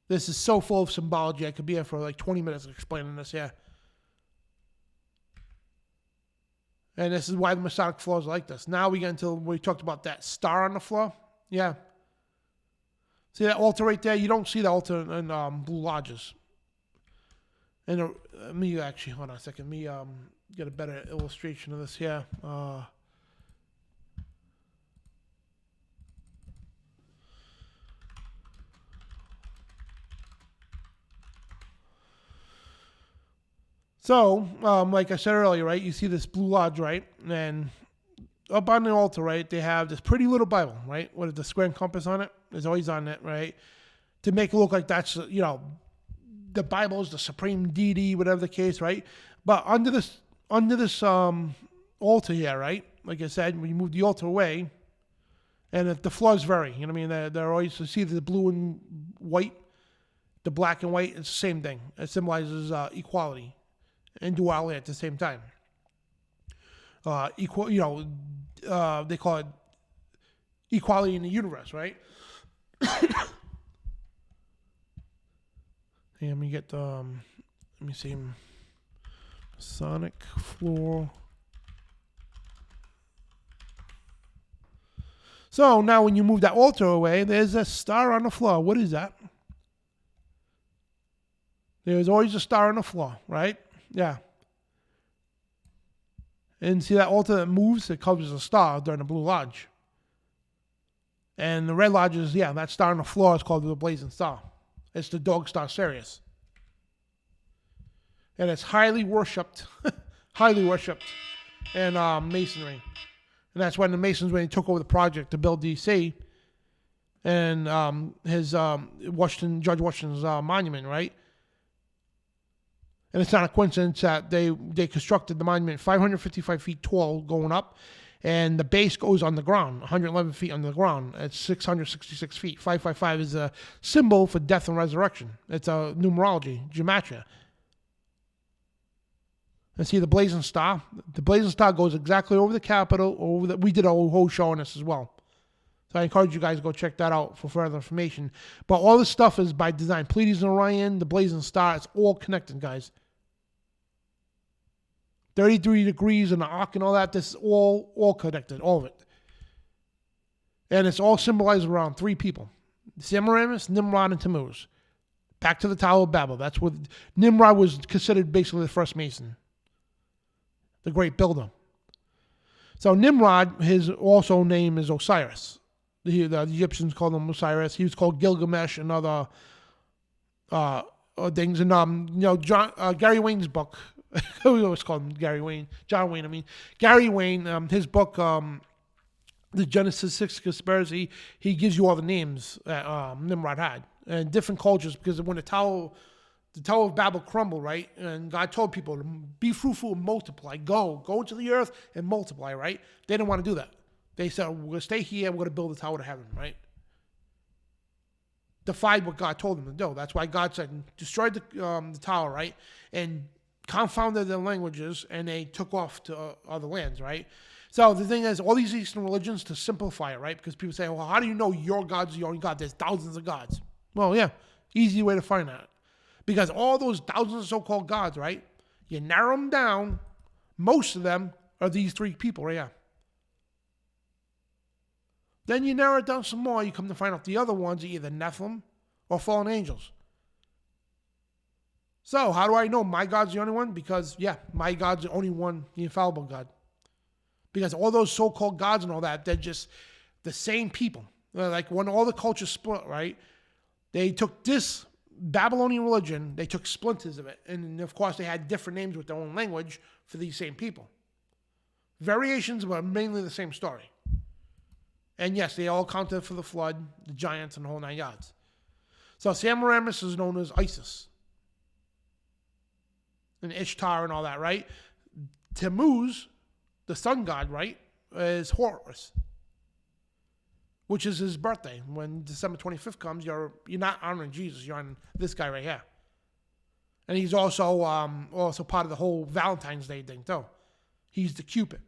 This is so full of symbology, I could be here for 20 minutes explaining this, And this is why the Masonic floors are like this. Now we get into, we talked about that star on the floor. See that altar right there? You don't see the altar in Blue Lodges. And let me actually, hold on a second. Let me get a better illustration of this here. So, like I said earlier, right, you see this Blue Lodge, right? And up on the altar, right, they have this pretty little Bible, right, with the square and compass on it. It's always on it, right, to make it look like that's, you know, the Bible is the supreme deity, whatever the case, right? But under this altar here, right, like I said, when you move the altar away, and the floors vary, you know what I mean? They're always, you see the blue and white, the black and white, it's the same thing. It symbolizes equality and duality at the same time. Equal, you know, they call it equality in the universe, right? Hey, let me get let me see, Masonic floor. So now when you move that altar away, there's a star on the floor. What is that? There's always a star on the floor, right? Yeah. And see that altar that moves? It covers a star during the Blue Lodge. And the Red Lodge is, yeah, that star on the floor is called the Blazing Star. It's the Dog Star Sirius. And it's highly worshipped in Masonry. And that's when the Masons, when he took over the project to build DC, and Judge Washington's monument, right? And it's not a coincidence that they constructed the monument 555 feet tall going up, and the base goes on the ground, 111 feet under the ground. It's 666 feet. 555 is a symbol for death and resurrection. It's a numerology, gematria. And see the blazing star? The blazing star goes exactly over the Capitol. We did a whole show on this as well. So I encourage you guys to go check that out for further information. But all this stuff is by design. Pleiades and Orion, the blazing star, it's all connected, guys. 33 degrees and the arc and all that, this is all connected, all of it. And it's all symbolized around three people. Semiramis, Nimrod, and Tammuz. Back to the Tower of Babel. That's what Nimrod was considered basically the first Mason. The great builder. So Nimrod, his also name is Osiris. The Egyptians called him Osiris. He was called Gilgamesh and other things. And Gary Wayne's book, we always call him Gary Wayne, John Wayne. I mean, Gary Wayne, his book, The Genesis 6 Conspiracy, he gives you all the names that Nimrod had and different cultures, because when the Tower of Babel crumbled, right? And God told people to be fruitful and multiply. Go into the earth and multiply, right? They didn't want to do that. They said, we're going to stay here. We're going to build the Tower to Heaven, right? Defied what God told them to do. That's why God said, destroy the tower, right? And confounded their languages, and they took off to other lands, right? So the thing is, all these Eastern religions, to simplify it, right? Because people say, well, how do you know your God's the only God? There's thousands of gods. Well, yeah, easy way to find that. Because all those thousands of so-called gods, right? You narrow them down, most of them are these three people right here. Then you narrow it down some more, you come to find out the other ones are either Nephilim or fallen angels. So how do I know my God's the only one? Because, yeah, my God's the only one, the infallible God. Because all those so-called gods and all that, they're just the same people. Like when all the cultures split, right? They took this Babylonian religion, they took splinters of it. And, of course, they had different names with their own language for these same people. Variations, but mainly the same story. And, yes, they all accounted for the flood, the giants, and the whole 9 yards. So Semiramis is known as Isis. And Ishtar and all that, right? Tammuz, the sun god, right, is Horus, which is his birthday. When December 25th comes, you're not honoring Jesus. You're on this guy right here. And he's also part of the whole Valentine's Day thing, too. He's the Cupid.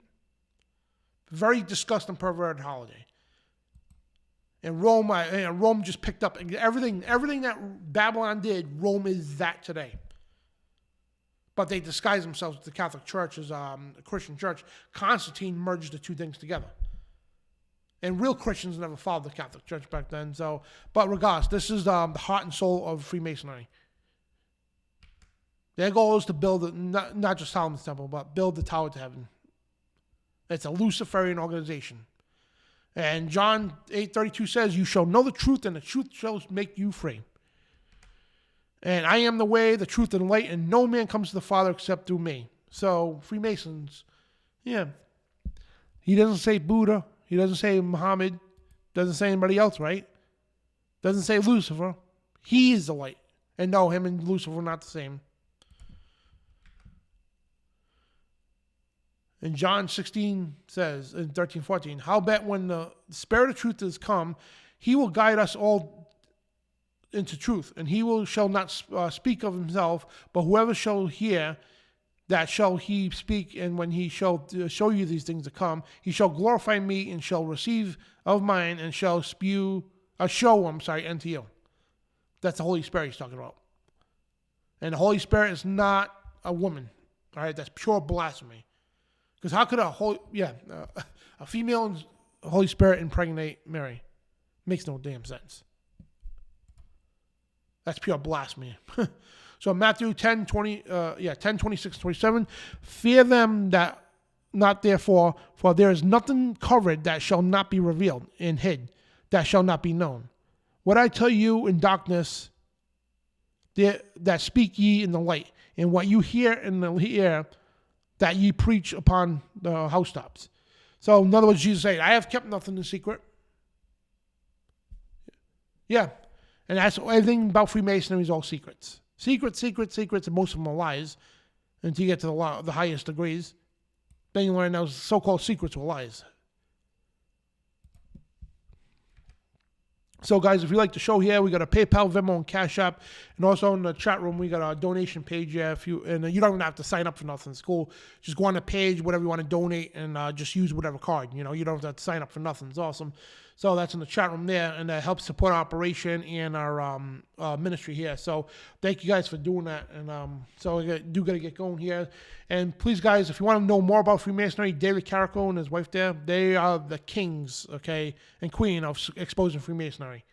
Very disgusting, perverted holiday. And Rome just picked up everything that Babylon did. Rome is that today. But they disguise themselves with the Catholic Church as a Christian church. Constantine merged the two things together. And real Christians never followed the Catholic Church back then. So, but regardless, this is the heart and soul of Freemasonry. Their goal is to build, not just Solomon's Temple, but build the Tower to Heaven. It's a Luciferian organization. And John 8:32 says, you shall know the truth, and the truth shall make you free. And I am the way, the truth, and light, and no man comes to the Father except through me. So, Freemasons, yeah. He doesn't say Buddha. He doesn't say Muhammad. Doesn't say anybody else, right? Doesn't say Lucifer. He is the light. And no, him and Lucifer are not the same. And John 16 says, in 13:14, howbeit when the Spirit of truth is come, he will guide us all into truth, and he shall not speak of himself, but whoever shall hear, that shall he speak, and when he shall show you these things to come, he shall glorify me, and shall receive of mine, and shall show unto you. That's the Holy Spirit he's talking about. And the Holy Spirit is not a woman. All right, that's pure blasphemy. Because how could a female and Holy Spirit impregnate Mary? Makes no damn sense. That's pure blasphemy. So Matthew 10:26-27, fear them that not therefore, for there is nothing covered that shall not be revealed, and hid that shall not be known. What I tell you in darkness, that speak ye in the light, and what you hear in the ear, that ye preach upon the housetops. So in other words, Jesus said, I have kept nothing in secret. Yeah. And that's everything about Freemasonry is all secrets. Secrets, and most of them are lies until you get to the highest degrees. Then you learn those so-called secrets were lies. So, guys, if you like the show here, we got a PayPal, Venmo, and CashApp. And also in the chat room, we got a donation page here. You don't even have to sign up for nothing. It's cool. Just go on the page, whatever you want to donate, and just use whatever card. You don't have to sign up for nothing. It's awesome. So that's in the chat room there, and that helps support our operation and our ministry here. So thank you guys for doing that. And so we do got to get going here. And please, guys, if you want to know more about Freemasonry, David Carrico and his wife there, they are the kings, okay, and queen of exposing Freemasonry.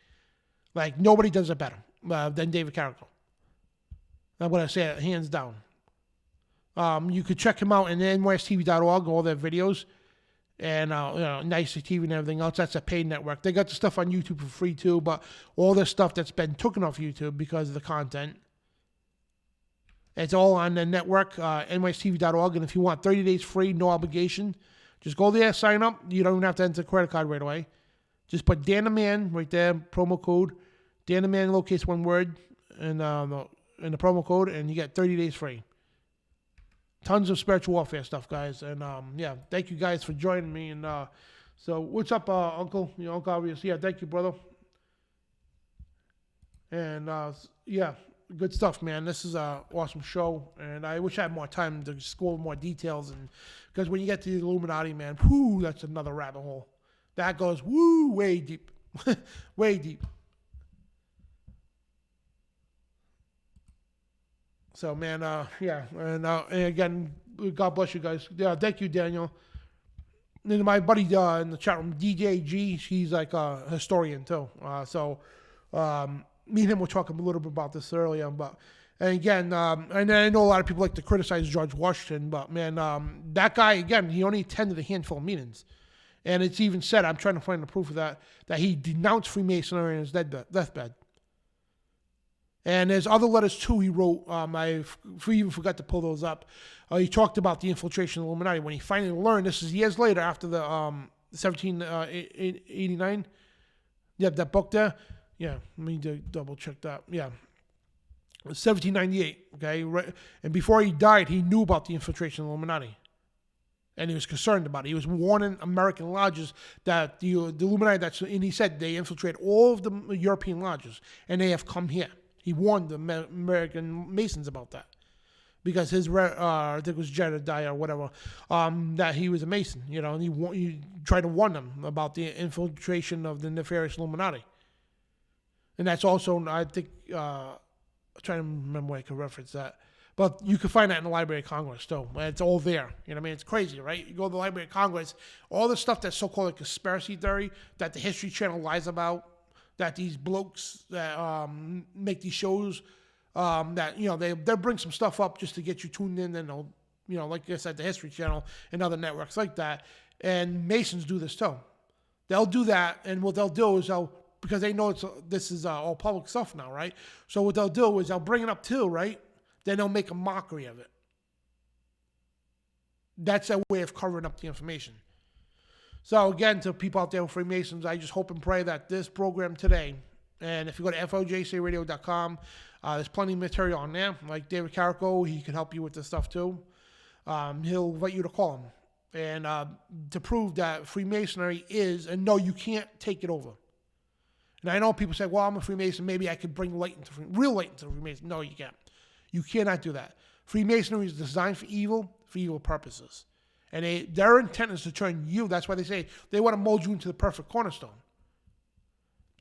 Like, nobody does it better than David Carrico. I'm going to say it hands down. You could check him out in nystv.org, all their videos. And, Nice TV and everything else. That's a paid network. They got the stuff on YouTube for free, too. But all this stuff that's been taken off YouTube because of the content, it's all on the network, nystv.org. And if you want 30 days free, no obligation, just go there, sign up. You don't even have to enter a credit card right away. Just put Dan the Man right there, promo code. Dan the Man, lowercase one word, in the promo code, and you get 30 days free. Tons of spiritual warfare stuff, guys. And, thank you guys for joining me. And so what's up, Uncle? Uncle Obvious. Yeah, thank you, brother. And, good stuff, man. This is an awesome show. And I wish I had more time to just go over more details. And because when you get to the Illuminati, man, whoo, that's another rabbit hole. That goes, way deep. Way deep. So, man, and again, God bless you guys. Yeah, thank you, Daniel. And my buddy in the chat room, DJ G, he's like a historian too. Me and him were talking a little bit about this earlier. And again, and I know a lot of people like to criticize George Washington, but man, that guy, again, he only attended a handful of meetings. And it's even said, I'm trying to find the proof of that he denounced Freemasonry in his deathbed. And there's other letters, too, he wrote. I even forgot to pull those up. He talked about the infiltration of the Illuminati. When he finally learned, this is years later, after the 1789. Yeah, that book there. Yeah, let me double check that. Yeah. 1798, okay? Right. And before he died, he knew about the infiltration of the Illuminati. And he was concerned about it. He was warning American lodges that the Illuminati, and he said they infiltrate all of the European lodges, and they have come here. He warned the American Masons about that because his, I think it was Jedediah or whatever, that he was a Mason, and he tried to warn them about the infiltration of the nefarious Illuminati. And that's also, I think, I'm trying to remember where I could reference that. But you can find that in the Library of Congress too. It's all there. You know what I mean? It's crazy, right? You go to the Library of Congress, all the stuff that's so-called like conspiracy theory that the History Channel lies about, that these blokes that make these shows, that, you know, they'll bring some stuff up just to get you tuned in, and they'll, you know, like I said, the History Channel and other networks like that. And Masons do this too. They'll do that, and what they'll do is because they know this is all public stuff now, right? So what they'll do is they'll bring it up too, right? Then they'll make a mockery of it. That's their way of covering up the information. So again, to people out there with Freemasons, I just hope and pray that this program today, and if you go to FOJCRadio.com, there's plenty of material on there. Like David Carrico, he can help you with this stuff too. He'll invite you to call him. And to prove that Freemasonry is, and no, you can't take it over. And I know people say, well, I'm a Freemason, maybe I could bring real light into Freemason. No, you can't. You cannot do that. Freemasonry is designed for evil purposes. And their intent is to turn you, that's why they say they want to mold you into the perfect cornerstone.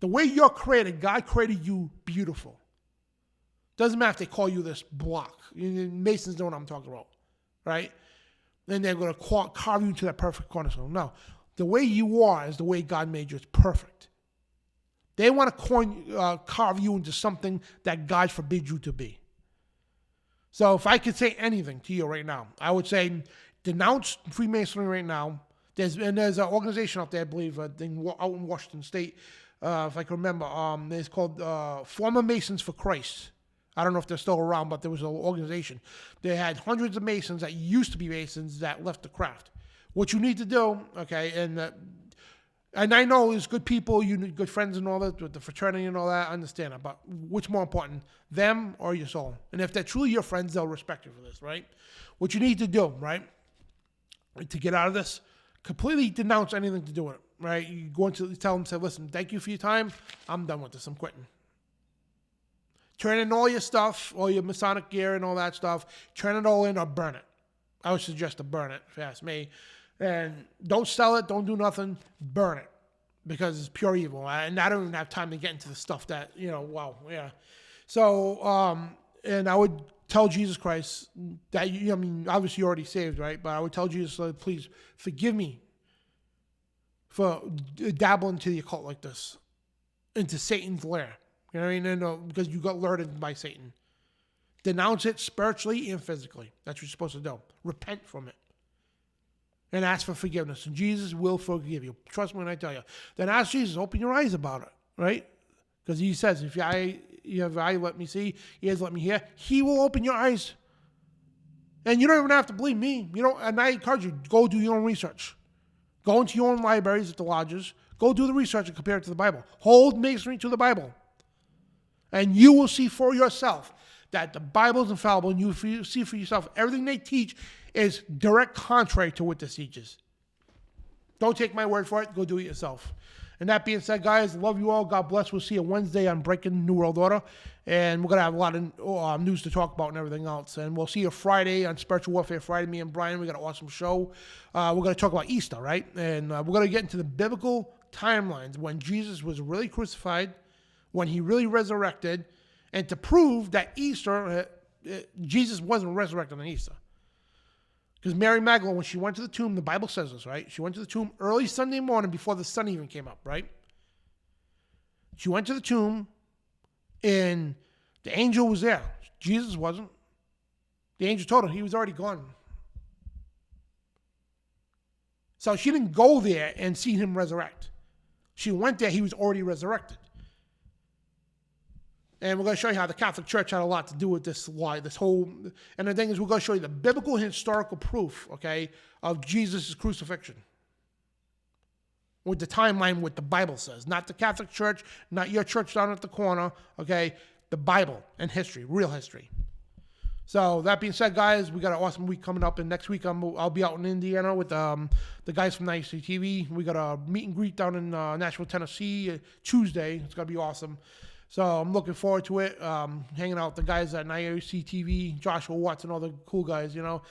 The way you're created, God created you beautiful. Doesn't matter if they call you this block. Masons know what I'm talking about, right? Then they're going to carve you into that perfect cornerstone. No. The way you are is the way God made you. It's perfect. They want to carve you into something that God forbid you to be. So if I could say anything to you right now, I would say denounce Freemasonry right now. There's an organization out there, I believe, out in Washington State, if I can remember. It's called Former Masons for Christ. I don't know if they're still around, but there was an organization. They had hundreds of Masons that used to be Masons that left the craft. What you need to do, okay, and I know there's good people, you need good friends and all that, with the fraternity and all that, I understand it, but what's more important, them or your soul? And if they're truly your friends, they'll respect you for this, right? What you need to do, right, to get out of this, completely denounce anything to do with it, right? You go into tell them, say, listen, thank you for your time, I'm done with this, I'm quitting. Turn in all your stuff, all your Masonic gear and all that stuff, turn it all in or burn it. I would suggest to burn it, if you ask me. And don't sell it, don't do nothing, burn it, because it's pure evil. And I don't even have time to get into the stuff that, you know, wow, yeah. So, and I would tell Jesus Christ that, I mean, obviously you're already saved, right? But I would tell Jesus, please forgive me for dabbling into the occult like this, into Satan's lair. You know what I mean? And, because you got lured by Satan. Denounce it spiritually and physically. That's what you're supposed to do. Repent from it. And ask for forgiveness. And Jesus will forgive you. Trust me when I tell you. Then ask Jesus, open your eyes about it, right? Because he says, if you have eye, let me see, ears, let me hear. He will open your eyes. And you don't even have to believe me. And I encourage you, go do your own research. Go into your own libraries at the lodges. Go do the research and compare it to the Bible. Hold Masonry to the Bible. And you will see for yourself that the Bible is infallible, and you will see for yourself everything they teach is direct contrary to what this teaches. Don't take my word for it. Go do it yourself. And that being said, guys, love you all. God bless. We'll see you Wednesday on Breaking New World Order. And we're going to have a lot of news to talk about and everything else. And we'll see you Friday on Spiritual Warfare Friday. Me and Brian, we got an awesome show. We're going to talk about Easter, right? And we're going to get into the biblical timelines when Jesus was really crucified, when he really resurrected, and to prove that Easter, Jesus wasn't resurrected on Easter. Because Mary Magdalene, when she went to the tomb, the Bible says this, right? She went to the tomb early Sunday morning before the sun even came up, right? She went to the tomb, and the angel was there. Jesus wasn't. The angel told her he was already gone. So she didn't go there and see him resurrect. She went there, he was already resurrected. And we're going to show you how the Catholic Church had a lot to do with this lie, this whole, and the thing is, we're going to show you the biblical historical proof, okay, of Jesus' crucifixion. With the timeline, what the Bible says. Not the Catholic Church, not your church down at the corner, okay, the Bible and history, real history. So that being said, guys, we got an awesome week coming up, and next week I'll be out in Indiana with the guys from ICTV. We got a meet and greet down in Nashville, Tennessee, Tuesday. It's going to be awesome. So I'm looking forward to it, hanging out with the guys at ICTV, Joshua Watts, and all the cool guys, you know.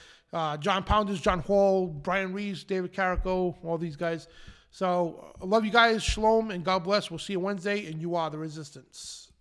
John Pounders, John Hall, Brian Reeves, David Carrico, all these guys. So I love you guys. Shalom and God bless. We'll see you Wednesday, and you are the resistance.